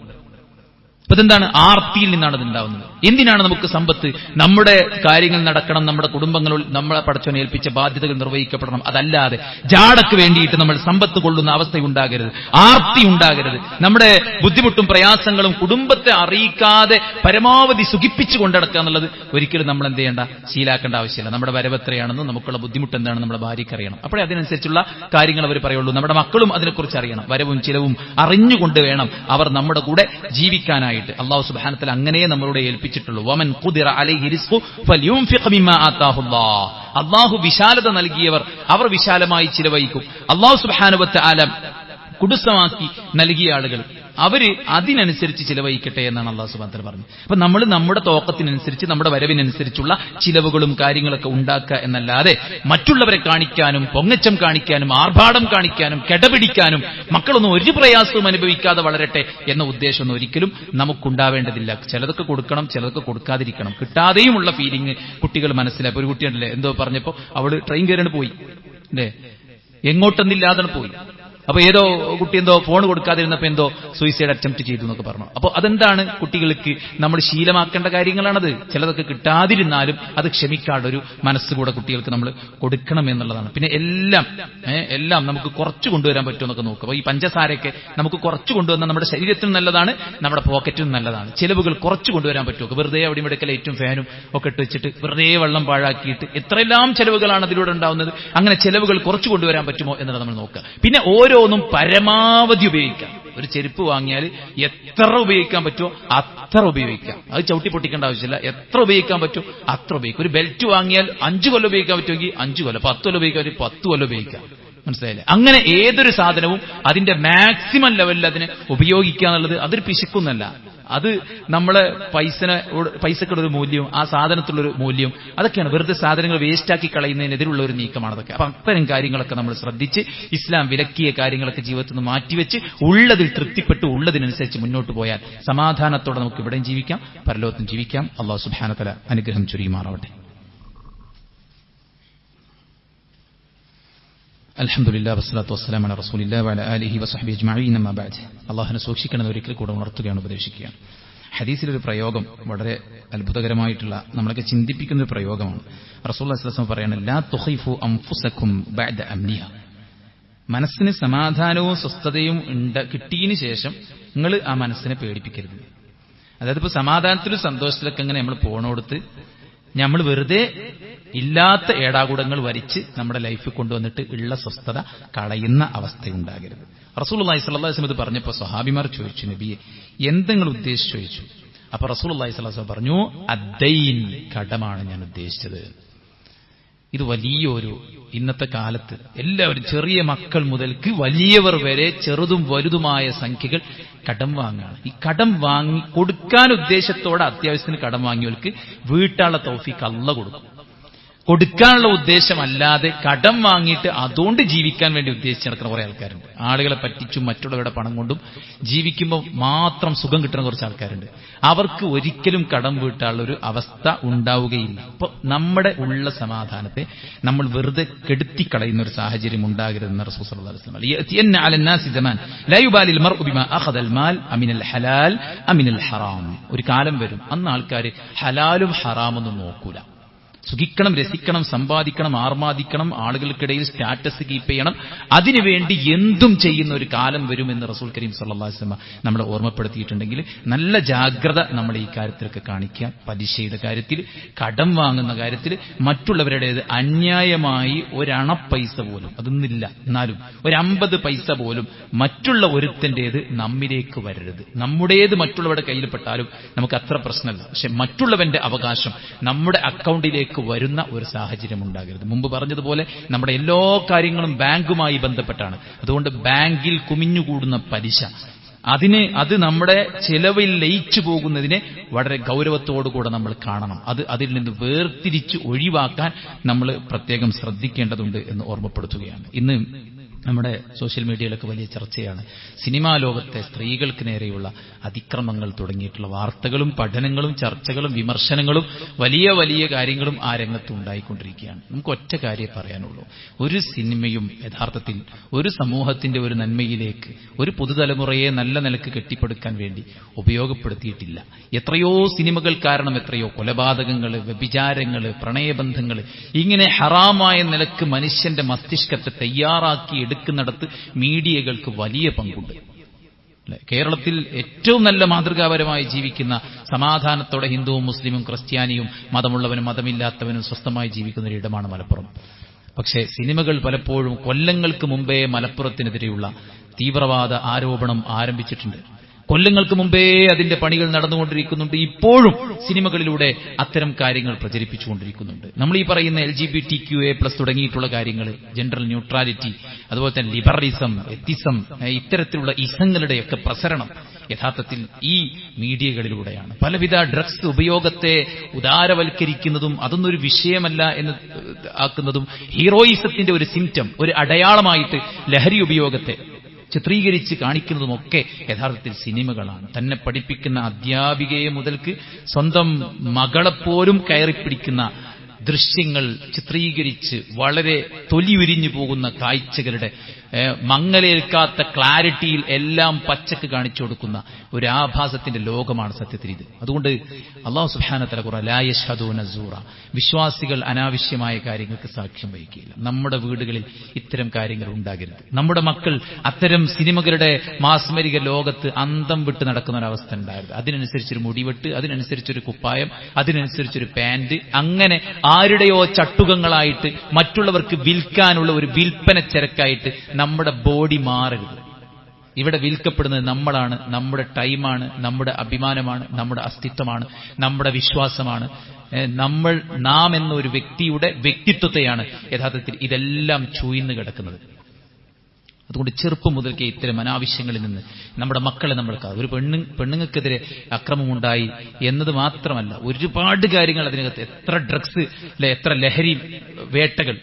അപ്പൊ ഇതെന്താണ്? ആർത്തിയിൽ നിന്നാണ് ഇതുണ്ടാവുന്നത്. എന്തിനാണ് നമുക്ക് സമ്പത്ത്? നമ്മുടെ കാര്യങ്ങൾ നടക്കണം, നമ്മുടെ കുടുംബങ്ങളിൽ നമ്മളെ പടച്ചവനെ ഏൽപ്പിച്ച ബാധ്യതകൾ നിർവഹിക്കപ്പെടണം. അതല്ലാതെ ജാടക്ക് വേണ്ടിയിട്ട് നമ്മൾ സമ്പത്ത് കൊള്ളുന്ന അവസ്ഥയുണ്ടാകരുത്, ആർത്തി ഉണ്ടാകരുത്. നമ്മുടെ ബുദ്ധിമുട്ടും പ്രയാസങ്ങളും കുടുംബത്തെ അറിയിക്കാതെ പരമാവധി സുഖിപ്പിച്ചു കൊണ്ടടക്കുക എന്നുള്ളത് ഒരിക്കലും നമ്മൾ എന്ത് ചെയ്യേണ്ട, ശീലാക്കേണ്ട ആവശ്യമില്ല. നമ്മുടെ വരവ് എത്രയാണെന്നും നമുക്കുള്ള ബുദ്ധിമുട്ട് എന്താണെന്ന് നമ്മുടെ ഭാര്യയ്ക്ക് അറിയണം. അപ്പോഴേ അതിനനുസരിച്ചുള്ള കാര്യങ്ങൾ അവർ പറയുള്ളൂ. നമ്മുടെ മക്കളും അതിനെക്കുറിച്ച് അറിയണം. വരവും ചിലവും അറിഞ്ഞുകൊണ്ട് വേണം അവർ നമ്മുടെ കൂടെ ജീവിക്കാനായി. അല്ലാഹു സുബ്ഹാനഹു വ തആല അങ്ങനെ നമ്മളോട് ഏൽപ്പിച്ചിട്ടുള്ളൂ. വമൻ ഖുദിറ അലൈഹി റിസ്ഖു ഫൽയുൻഫിഖ് മിമ്മാ ആതാഹുല്ലാഹ്. അല്ലാഹു വിശാലത നൽകിയവർ അവർ വിശാലമായി ചിലവഴിക്കും. അല്ലാഹു സുബ്ഹാനഹു വ തആല കുടുസമാക്കി നൽകിയ ആളുകൾ അവര് അതിനനുസരിച്ച് ചിലവഴിക്കട്ടെ എന്നാണ് അല്ലാഹു സുബ്ഹാനഹു വ തആല പറഞ്ഞത്. അപ്പൊ നമ്മൾ നമ്മുടെ തോക്കത്തിനനുസരിച്ച് നമ്മുടെ വരവിനനുസരിച്ചുള്ള ചിലവുകളും കാര്യങ്ങളൊക്കെ ഉണ്ടാക്കുക എന്നല്ലാതെ മറ്റുള്ളവരെ കാണിക്കാനും പൊങ്ങച്ചം കാണിക്കാനും ആർഭാടം കാണിക്കാനും കെടപിടിക്കാനും മക്കളൊന്നും ഒരു പ്രയാസവും അനുഭവിക്കാതെ വളരട്ടെ എന്ന ഉദ്ദേശമൊന്നും ഒരിക്കലും നമുക്കുണ്ടാവേണ്ടതില്ല. ചിലതൊക്കെ കൊടുക്കണം, ചിലതൊക്കെ കൊടുക്കാതിരിക്കണം. കിട്ടാതെയുമുള്ള ഫീലിംഗ് കുട്ടികൾ മനസ്സിലായി. ഒരു കുട്ടിയുണ്ടല്ലേ എന്തോ പറഞ്ഞപ്പോ അവള് ട്രെയിൻ കയറിയാണ് പോയി അല്ലേ, എങ്ങോട്ടൊന്നില്ലാതെ പോയി. അപ്പൊ ഏതോ കുട്ടി എന്തോ ഫോൺ കൊടുക്കാതിരുന്നപ്പോ എന്തോ സൂയിസൈഡ് അറ്റംപ്റ്റ് ചെയ്തു എന്നൊക്കെ പറഞ്ഞു. അപ്പൊ അതെന്താണ്? കുട്ടികൾക്ക് നമ്മൾ ശീലമാക്കേണ്ട കാര്യങ്ങളാണത്. ചിലതൊക്കെ കിട്ടാതിരുന്നാലും അത് ക്ഷമിക്കാനുള്ള ഒരു മനസ്സുകൂടെ കുട്ടികൾക്ക് നമ്മൾ കൊടുക്കണം എന്നുള്ളതാണ്. പിന്നെ എല്ലാം നമുക്ക് കുറച്ച് കൊണ്ടുവരാൻ പറ്റുമെന്നൊക്കെ നോക്കുക. അപ്പൊ ഈ പഞ്ചസാരയൊക്കെ നമുക്ക് കുറച്ച് കൊണ്ടുവന്നാൽ നമ്മുടെ ശരീരത്തിനും നല്ലതാണ്, നമ്മുടെ പോക്കറ്റിനും നല്ലതാണ്. ചിലവുകൾ കുറച്ച് കൊണ്ടുവരാൻ പറ്റുമോ? വെറുതെ അവിടെ ഇവിടെ ലൈറ്റും ഫാനും ഒക്കെ ഇട്ട് വെച്ചിട്ട് വെറുതെ വെള്ളം പാഴാക്കിയിട്ട് എത്രയെല്ലാം ചിലവുകളാണ് അതിലൂടെ ഉണ്ടാവുന്നത്. അങ്ങനെ ചിലവുകൾ കുറച്ച് കൊണ്ടുവരാൻ പറ്റുമോ എന്നുള്ളത് നമ്മൾ നോക്കുക. പിന്നെ ഓരോന്നും പരമാവധി ഉപയോഗിക്കാം. ഒരു ചെരുപ്പ് വാങ്ങിയാൽ എത്ര ഉപയോഗിക്കാൻ പറ്റുമോ അത്ര ഉപയോഗിക്കാം. അത് ചവിട്ടി പൊട്ടിക്കേണ്ട ആവശ്യമില്ല. എത്ര ഉപയോഗിക്കാൻ പറ്റുമോ അത്ര ഉപയോഗിക്കും. ഒരു ബെൽറ്റ് വാങ്ങിയാൽ 5 കൊല്ലം ഉപയോഗിക്കാൻ പറ്റുമെങ്കിൽ 5 കൊല്ലം, 10 കൊല്ലം ഉപയോഗിക്കാൻ 10 കൊല്ലം ഉപയോഗിക്കാം. മനസ്സിലായില്ലേ? അങ്ങനെ ഏതൊരു സാധനവും അതിന്റെ മാക്സിമം ലെവലിൽ അതിനെ ഉപയോഗിക്കുക എന്നുള്ളത് അതൊരു പിശുക്കൊന്നല്ല. അത് നമ്മളെ പൈസക്കുള്ള ഒരു മൂല്യവും ആ സാധനത്തിലുള്ളൊരു മൂല്യവും അതൊക്കെയാണ്. വെറുതെ സാധനങ്ങൾ വേസ്റ്റാക്കി കളയുന്നതിനെതിരുള്ള ഒരു നീക്കമാണ് അതൊക്കെ. അപ്പൊ അത്തരം കാര്യങ്ങളൊക്കെ നമ്മൾ ശ്രദ്ധിച്ച് ഇസ്ലാം വിലക്കിയ കാര്യങ്ങളൊക്കെ ജീവിതത്തിൽ നിന്ന് മാറ്റിവെച്ച് ഉള്ളതിൽ തൃപ്തിപ്പെട്ട് ഉള്ളതിനനുസരിച്ച് മുന്നോട്ട് പോയാൽ സമാധാനത്തോടെ നമുക്ക് ഇവിടെയും ജീവിക്കാം, പരലോകത്തും ജീവിക്കാം. അല്ലാഹു സുബ്ഹാനഹു വ തആല അനുഗ്രഹം ചൊരിയുമാറാവട്ടെ. അൽഹംദുലില്ലാഹി വസ്സലാത്തു വസ്സലാമു അലാ റസൂലില്ലാഹി വഅലാ ആലിഹി വസഹ്ബിഹി അജ്മഈൻ. അമ്മാ ബഅദ്. അല്ലാഹുവിനെ സൂക്ഷിക്കണമെന്ന് ഒരിക്കൽ കൂടെ ഉണർത്തുകയാണ്, ഉപദേശിക്കുകയാണ്. ഹദീസിലൊരു പ്രയോഗം വളരെ അത്ഭുതകരമായിട്ടുള്ള നമ്മളൊക്കെ ചിന്തിപ്പിക്കുന്ന ഒരു പ്രയോഗമാണ്. റസൂലുള്ളാഹി സ്വല്ലല്ലാഹു അലൈഹി വസല്ലം പറയാണ്, ലാ തുഖൈഫു അൻഫുസകും ബഅദ അംനിഹ. മനസ്സിന് സമാധാനവും സ്വസ്ഥതയും കിട്ടിയതിന് ശേഷം നിങ്ങൾ ആ മനസ്സിനെ പേടിപ്പിക്കരുത്. അതായത് ഇപ്പൊ സമാധാനത്തിലും സന്തോഷത്തിലൊക്കെ അങ്ങനെ നമ്മൾ പോണോടുത്ത് നമ്മൾ വെറുതെ ഇല്ലാത്ത ഏടാകൂടങ്ങൾ വരിച്ച് നമ്മുടെ ലൈഫിൽ കൊണ്ടുവന്നിട്ട് ഉള്ള സ്വസ്ഥത കളയുന്ന അവസ്ഥയുണ്ടാകരുത്. റസൂലുള്ളാഹി സ്വല്ലല്ലാഹു അലൈഹി വസല്ലം ഇത് പറഞ്ഞപ്പോൾ സ്വഹാബിമാർ ചോദിച്ചു, നബിയെ എന്തെങ്കിലും ഉദ്ദേശിച്ചു ചോദിച്ചു. അപ്പൊ റസൂലുള്ളാഹി സ്വല്ലല്ലാഹു അലൈഹി വസല്ലം പറഞ്ഞു, അദ്ദൈൻ, കടമാണ് ഞാൻ ഉദ്ദേശിച്ചത്. ഇത് വലിയൊരു ഇന്നത്തെ കാലത്ത് എല്ലാവരും ചെറിയ മക്കൾ മുതൽക്ക് വലിയവർ വരെ ചെറുതും വലുതുമായ സംഖ്യകൾ കടം വാങ്ങുകയാണ്. ഈ കടം വാങ്ങി കൊടുക്കാൻ ഉദ്ദേശത്തോടെ അത്യാവശ്യത്തിന് കടം വാങ്ങിയവർക്ക് വീട്ടാനുള്ള തൗഫീഖ് അല്ലാഹ് കൊടുക്കും. കൊടുക്കാനുള്ള ഉദ്ദേശമല്ലാതെ കടം വാങ്ങിയിട്ട് അതുകൊണ്ട് ജീവിക്കാൻ വേണ്ടി ഉദ്ദേശിച്ച് നടക്കുന്ന കുറെ ആൾക്കാരുണ്ട്. ആളുകളെ പറ്റിച്ചും മറ്റുള്ളവരുടെ പണം കൊണ്ടും ജീവിക്കുമ്പോൾ മാത്രം സുഖം കിട്ടുന്ന കുറച്ച് ആൾക്കാരുണ്ട്. അവർക്ക് ഒരിക്കലും കടം വീട്ടാനുള്ള ഒരു അവസ്ഥ ഉണ്ടാവുകയില്ല. അപ്പോൾ നമ്മുടെ ഉള്ള സമാധാനത്തെ നമ്മൾ വെറുതെ കെടുത്തിക്കളയുന്ന ഒരു സാഹചര്യം ഉണ്ടാകരുതെന്ന് റസൂൽ സല്ലല്ലാഹു അലൈഹി വസല്ലം. യഅതിയന്ന അലന്നാസി സമാൻ ലാ യുബാലിൽ മർഉ ബിമാ അഖദൽ മാൽ അമിനൽ ഹലാൽ അമിനൽ ഹറാം. ഒരു കാലം വരും അന്ന് ആൾക്കാർ ഹലാലും ഹറാമൊന്നും നോക്കൂല. സുഖിക്കണം, രസിക്കണം, സമ്പാദിക്കണം, ആർമാദിക്കണം, ആളുകൾക്കിടയിൽ സ്റ്റാറ്റസ് കീപ്പ് ചെയ്യണം, അതിനുവേണ്ടി എന്തും ചെയ്യുന്ന ഒരു കാലം വരുമെന്ന് റസൂൽ കരീം സല്ലല്ലാഹു അലൈഹി വസല്ലം നമ്മളെ ഓർമ്മപ്പെടുത്തിയിട്ടുണ്ടെങ്കിൽ നല്ല ജാഗ്രത നമ്മൾ ഈ കാര്യത്തിലൊക്കെ കാണിക്കുക. പലിശയുടെ കാര്യത്തിൽ, കടം വാങ്ങുന്ന കാര്യത്തിൽ, മറ്റുള്ളവരുടേത് അന്യായമായി ഒരണപ്പൈസ പോലും അതൊന്നില്ല, എന്നാലും 50 പൈസ പോലും മറ്റുള്ള ഒരുത്തൻ്റേത് നമ്മിലേക്ക് വരരുത്. നമ്മുടേത് മറ്റുള്ളവരുടെ കയ്യിൽ പെട്ടാലും നമുക്ക് അത്ര പ്രശ്നമല്ല. പക്ഷെ മറ്റുള്ളവന്റെ അവകാശം നമ്മുടെ അക്കൗണ്ടിലേക്ക് വരുന്ന ഒരു സാഹചര്യം ഉണ്ടാകരുത്. മുമ്പ് പറഞ്ഞതുപോലെ നമ്മുടെ എല്ലാ കാര്യങ്ങളും ബാങ്കുമായി ബന്ധപ്പെട്ടാണ്. അതുകൊണ്ട് ബാങ്കിൽ കുമിഞ്ഞുകൂടുന്ന പലിശ, അത് നമ്മുടെ ചെലവിൽ ലയിച്ചു പോകുന്നതിനെ വളരെ ഗൗരവത്തോടുകൂടെ നമ്മൾ കാണണം. അതിൽ നിന്ന് വേർതിരിച്ച് ഒഴിവാക്കാൻ നമ്മൾ പ്രത്യേകം ശ്രദ്ധിക്കേണ്ടതുണ്ട് എന്ന് ഓർമ്മപ്പെടുത്തുകയാണ്. ഇന്ന് നമ്മുടെ സോഷ്യൽ മീഡിയയിലൊക്കെ വലിയ ചർച്ചയാണ് സിനിമാ ലോകത്തെ സ്ത്രീകൾക്ക് നേരെയുള്ള അതിക്രമങ്ങൾ തുടങ്ങിയിട്ടുള്ള വാർത്തകളും പഠനങ്ങളും ചർച്ചകളും വിമർശനങ്ങളും വലിയ വലിയ കാര്യങ്ങളും ആ രംഗത്ത് ഉണ്ടായിക്കൊണ്ടിരിക്കുകയാണ്. നമുക്ക് ഒറ്റ കാര്യം പറയാനുള്ളൂ. ഒരു സിനിമയും യഥാർത്ഥത്തിൽ ഒരു സമൂഹത്തിന്റെ ഒരു നന്മയിലേക്ക് ഒരു പുതുതലമുറയെ നല്ല നിലക്ക് കെട്ടിപ്പടുക്കാൻ വേണ്ടി ഉപയോഗപ്പെടുത്തിയിട്ടില്ല. എത്രയോ സിനിമകൾ കാരണം എത്രയോ കൊലപാതകങ്ങൾ, വ്യഭിചാരങ്ങൾ, പ്രണയബന്ധങ്ങൾ, ഇങ്ങനെ ഹറാമായ നിലക്ക് മനുഷ്യന്റെ മസ്തിഷ്കത്തെ തയ്യാറാക്കി എടുക്കുന്നിടത്ത് മീഡിയകൾക്ക് വലിയ പങ്കുണ്ട്. കേരളത്തിൽ ഏറ്റവും നല്ല മാതൃകാപരമായി ജീവിക്കുന്ന, സമാധാനത്തോടെ ഹിന്ദുവും മുസ്ലിമും ക്രിസ്ത്യാനിയും മതമുള്ളവനും മതമില്ലാത്തവനും സ്വസ്ഥമായി ജീവിക്കുന്ന ഒരു ഇടമാണ് മലപ്പുറം. പക്ഷേ സിനിമകൾ പലപ്പോഴും കൊല്ലങ്ങൾക്ക് മുമ്പേ മലപ്പുറത്തിനെതിരെയുള്ള തീവ്രവാദ ആരോപണം ആരംഭിച്ചിട്ടുണ്ട്. കൊല്ലങ്ങൾക്ക് മുമ്പേ അതിന്റെ പണികൾ നടന്നുകൊണ്ടിരിക്കുന്നുണ്ട്. ഇപ്പോഴും സിനിമകളിലൂടെ അത്തരം കാര്യങ്ങൾ പ്രചരിപ്പിച്ചുകൊണ്ടിരിക്കുന്നുണ്ട്. നമ്മൾ ഈ പറയുന്ന LGBTQA+ തുടങ്ങിയിട്ടുള്ള കാര്യങ്ങൾ, ജെൻഡർ ന്യൂട്രാലിറ്റി, അതുപോലെ തന്നെ ലിബറലിസം, എത്തിസം, ഇത്തരത്തിലുള്ള ഇസങ്ങളുടെയൊക്കെ പ്രസരണം യഥാർത്ഥത്തിൽ ഈ മീഡിയകളിലൂടെയാണ്. പലവിധ ഡ്രഗ്സ് ഉപയോഗത്തെ ഉദാരവൽക്കരിക്കുന്നതും അതൊന്നൊരു വിഷയമല്ല എന്ന് ആക്കുന്നതും ഹീറോയിസത്തിന്റെ ഒരു സിംപ്റ്റം, ഒരു അടയാളമായിട്ട് ലഹരി ഉപയോഗത്തെ ചിത്രീകരിച്ച് കാണിക്കുന്നതുമൊക്കെ യഥാർത്ഥത്തിൽ സിനിമകളാണ്. തന്നെ പഠിപ്പിക്കുന്ന അധ്യാപികയെ മുതൽക്ക് സ്വന്തം മകളെപ്പോലും കയറിപ്പിടിക്കുന്ന ദൃശ്യങ്ങൾ ചിത്രീകരിച്ച് വളരെ തൊലിയുരിഞ്ഞു പോകുന്ന കാഴ്ചകളുടെ മങ്ങലേൽക്കാത്ത ക്ലാരിറ്റിയിൽ എല്ലാം പച്ചക്ക് കാണിച്ചു കൊടുക്കുന്ന ഒരു ആഭാസത്തിന്റെ ലോകമാണ് സത്യത്തിൽ ഇത്. അതുകൊണ്ട് അല്ലാഹു സുബ്ഹാനഹു വ തആല ഖുർആൻ ലാ യശ്ഹദൂന സൂറ, വിശ്വാസികൾ അനാവശ്യമായ കാര്യങ്ങൾക്ക് സാക്ഷ്യം വഹിക്കുകയില്ല. നമ്മുടെ വീടുകളിൽ ഇത്തരം കാര്യങ്ങൾ ഉണ്ടാകരുത്. നമ്മുടെ മക്കൾ അത്തരം സിനിമകളുടെ മാസ്മരിക ലോകത്ത് അന്തം വിട്ട് നടക്കുന്ന ഒരവസ്ഥ ഉണ്ടാകരുത്. അതിനനുസരിച്ചൊരു മുടിവെട്ട്, അതിനനുസരിച്ചൊരു കുപ്പായം, അതിനനുസരിച്ചൊരു പാന്റ്, അങ്ങനെ ആരുടെയോ ചട്ടുകങ്ങളായിട്ട് മറ്റുള്ളവർക്ക് വിൽക്കാനുള്ള ഒരു വിൽപ്പന ചരക്കായിട്ട് നമ്മുടെ ബോഡി മാറരുത്. ഇവിടെ വിൽക്കപ്പെടുന്നത് നമ്മളാണ്, നമ്മുടെ ടൈമാണ്, നമ്മുടെ അഭിമാനമാണ്, നമ്മുടെ അസ്തിത്വമാണ്, നമ്മുടെ വിശ്വാസമാണ്. നാം എന്നൊരു വ്യക്തിയുടെ വ്യക്തിത്വത്തെയാണ് യഥാർത്ഥത്തിൽ ഇതെല്ലാം ചൂഴ്ന്നു കിടക്കുന്നത്. അതുകൊണ്ട് ചെറുപ്പം മുതൽക്കേ ഇത്തരം അനാവശ്യങ്ങളിൽ നിന്ന് നമ്മുടെ മക്കളെ നമ്മൾ ഒരു പെണ്ണുങ്ങൾക്കെതിരെ അക്രമമുണ്ടായി എന്നത് മാത്രമല്ല, ഒരുപാട് കാര്യങ്ങൾ അതിനകത്ത്, എത്ര ഡ്രഗ്സ്, എത്ര ലഹരി വേട്ടകൾ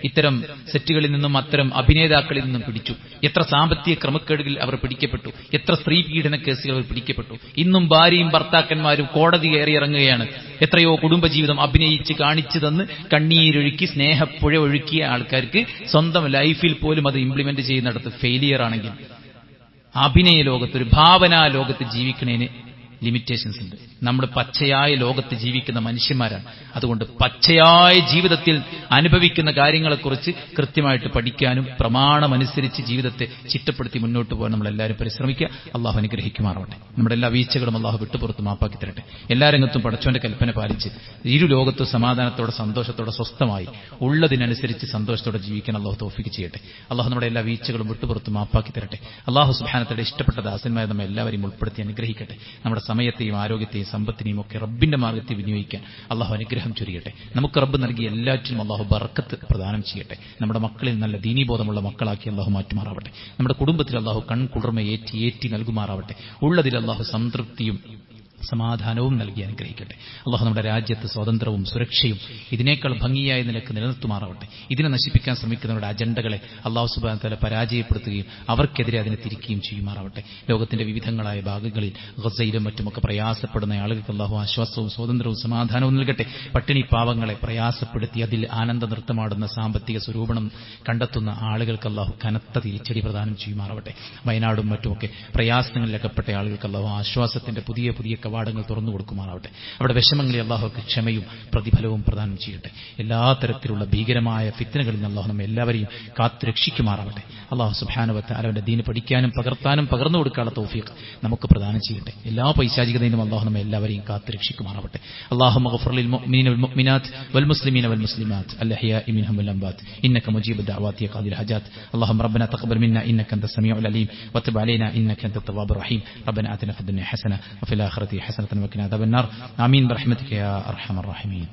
ഇത്തരം സെറ്റുകളിൽ നിന്നും അത്തരം അഭിനേതാക്കളിൽ നിന്നും പിടിച്ചു, എത്ര സാമ്പത്തിക ക്രമക്കേടുകളിൽ അവർ പിടിക്കപ്പെട്ടു, എത്ര സ്ത്രീ പീഡന കേസുകൾ അവർ പിടിക്കപ്പെട്ടു. ഇന്നും ഭാര്യയും ഭർത്താക്കന്മാരും കോടതി കയറിയിറങ്ങുകയാണ്. എത്രയോ കുടുംബജീവിതം അഭിനയിച്ച് കാണിച്ചു തന്ന് കണ്ണീരൊഴുക്കി സ്നേഹപ്പുഴ ഒഴുക്കിയ ആൾക്കാർക്ക് സ്വന്തം ലൈഫിൽ പോലും അത് ഇംപ്ലിമെന്റ് ചെയ്യുന്നിടത്ത് ഫെയിലിയർ ആണെങ്കിൽ അഭിനയ ലോകത്ത്, ഒരു ഭാവനാ ലോകത്ത് ജീവിക്കണേന് ലിമിറ്റേഷൻസ് ഉണ്ട്. നമ്മൾ പച്ചയായ ലോകത്ത് ജീവിക്കുന്ന മനുഷ്യന്മാരാണ്. അതുകൊണ്ട് പച്ചയായ ജീവിതത്തിൽ അനുഭവിക്കുന്ന കാര്യങ്ങളെക്കുറിച്ച് കൃത്യമായിട്ട് പഠിക്കാനും പ്രമാണമനുസരിച്ച് ജീവിതത്തെ ചിട്ടപ്പെടുത്തി മുന്നോട്ട് പോകാൻ നമ്മളെല്ലാവരും പരിശ്രമിക്കുക. അള്ളാഹു അനുഗ്രഹിക്കുമാറാവട്ടെ. നമ്മുടെ എല്ലാ വീഴ്ചകളും അള്ളാഹു വിട്ടുപുറത്ത് മാപ്പാക്കി തരട്ടെ. എല്ലാ രംഗത്തും പടച്ചോന്റെ കൽപ്പന പാലിച്ച് ഇരു ലോകത്തും സമാധാനത്തോടെ സന്തോഷത്തോടെ സ്വസ്ഥമായി ഉള്ളതിനനുസരിച്ച് സന്തോഷത്തോടെ ജീവിക്കാൻ അള്ളാഹു തൗഫീഖ് ചെയ്യട്ടെ. അള്ളാഹു നമ്മുടെ എല്ലാ വീഴ്ചകളും വിട്ടുപുറത്ത് മാപ്പാക്കി തരട്ടെ. അള്ളാഹു സുബ്ഹാനഹു വ തആല ഇഷ്ടപ്പെട്ട ദാസന്മാരെ നമ്മെ എല്ലാവരെയും ഉൾപ്പെടുത്തി അനുഗ്രഹിക്കട്ടെ. നമ്മുടെ സമയത്തെയും ആരോഗ്യത്തെയും സമ്പത്തിനെയും ഒക്കെ റബ്ബിന്റെ മാർഗ്ഗത്തിൽ വിനിയോഗിക്കാൻ അള്ളാഹു അനുഗ്രഹം ചൊരിയട്ടെ. നമുക്ക് റബ്ബ് നൽകിയ എല്ലാറ്റിനും അള്ളാഹു ബർക്കത്ത് പ്രദാനം ചെയ്യട്ടെ. നമ്മുടെ മക്കളിൽ നല്ല ദീനീബോധമുള്ള മക്കളാക്കി അള്ളാഹു മാറ്റുമാറാവട്ടെ. നമ്മുടെ കുടുംബത്തിൽ അള്ളാഹു കൺകുളിർമ ഏറ്റി നൽകുമാറാവട്ടെ. ഉള്ളതിൽ അള്ളാഹു സംതൃപ്തിയും സമാധാനവും നൽകി അനുഗ്രഹിക്കട്ടെ. അള്ളാഹു നമ്മുടെ രാജ്യത്ത് സ്വാതന്ത്ര്യവും സുരക്ഷയും ഇതിനേക്കാൾ ഭംഗിയായ നിലക്ക് നിലനിർത്തുമാറാവട്ടെ. ഇതിനെ നശിപ്പിക്കാൻ ശ്രമിക്കുന്നവരുടെ അജണ്ടകളെ അള്ളാഹു സുബ്ഹാനഹു വ തആല പരാജയപ്പെടുത്തുകയും അവർക്കെതിരെ അതിനെ തിരിക്കുകയും ചെയ്യുമാറാവട്ടെ. ലോകത്തിന്റെ വിവിധങ്ങളായ ഭാഗങ്ങളിൽ ഗസയിലും മറ്റുമൊക്കെ പ്രയാസപ്പെടുന്ന ആളുകൾക്ക് അള്ളാഹു ആശ്വാസവും സ്വാതന്ത്ര്യവും സമാധാനവും നൽകട്ടെ. പട്ടിണി പാവങ്ങളെ പ്രയാസപ്പെടുത്തി അതിൽ ആനന്ദ നൃത്തമാടുന്ന സാമ്പത്തിക സ്വരൂപണം കണ്ടെത്തുന്ന ആളുകൾക്ക് അള്ളാഹു കനത്ത തിരിച്ചടി പ്രദാനം ചെയ്യുമാറാവട്ടെ. വയനാടും മറ്റുമൊക്കെ പ്രയാസങ്ങളിലകപ്പെട്ട ആളുകൾക്ക് അള്ളാഹു ആശ്വാസത്തിന്റെ പുതിയ പുതിയ കവാടങ്ങൾ തുറന്നു കൊടുക്കുമാറാവട്ടെ. അവിടെ വിഷമങ്ങളിൽ അള്ളാഹുക്ക് ക്ഷമയും പ്രതിഫലവും പ്രദാനം ചെയ്യട്ടെ. എല്ലാ തരത്തിലുള്ള ഭീകരമായ ഫിത്നകളിൽ നിന്ന് അള്ളാഹു നമ്മെ എല്ലാവരെയും കാത്തു രക്ഷിക്കുമാറാവട്ടെ. അള്ളാഹു സുബ്ഹാനഹു വ തആല അവന്റെ ദീന് പഠിക്കാനും പകർത്താനും പകർന്നു കൊടുക്കാനുള്ള തൗഫീഖ് നമുക്ക് പ്രദാനം ചെയ്യട്ടെ. എല്ലാ പൈശാചികതയിലും അള്ളാഹു നമ്മെ എല്ലാവരെയും കാത്തു രക്ഷിക്കുമാറാവട്ടെ. അല്ലാഹുമ്മ ഗഫിർ ലിൽ മുഅ്മിനീന വൽ മുഅ്മിനാത്ത് വൽ മുസ്ലിമീന വൽ മുസ്ലിമാത്ത് അൽഹയാഇ മിൻഹും വൽ അംവാത്ത് ഇന്നക മുജീബു ദഅവാതി യാ ഖാദിൽ ഹജാത്ത്. اللهم ربنا تقبل منا انك انت السميع العليم وتب علينا انك انت التواب الرحيم. ربنا آتنا في الدنيا حسنه وفي الاخره حسنه وقنا عذاب النار. آمين برحمتك يا ارحم الراحمين.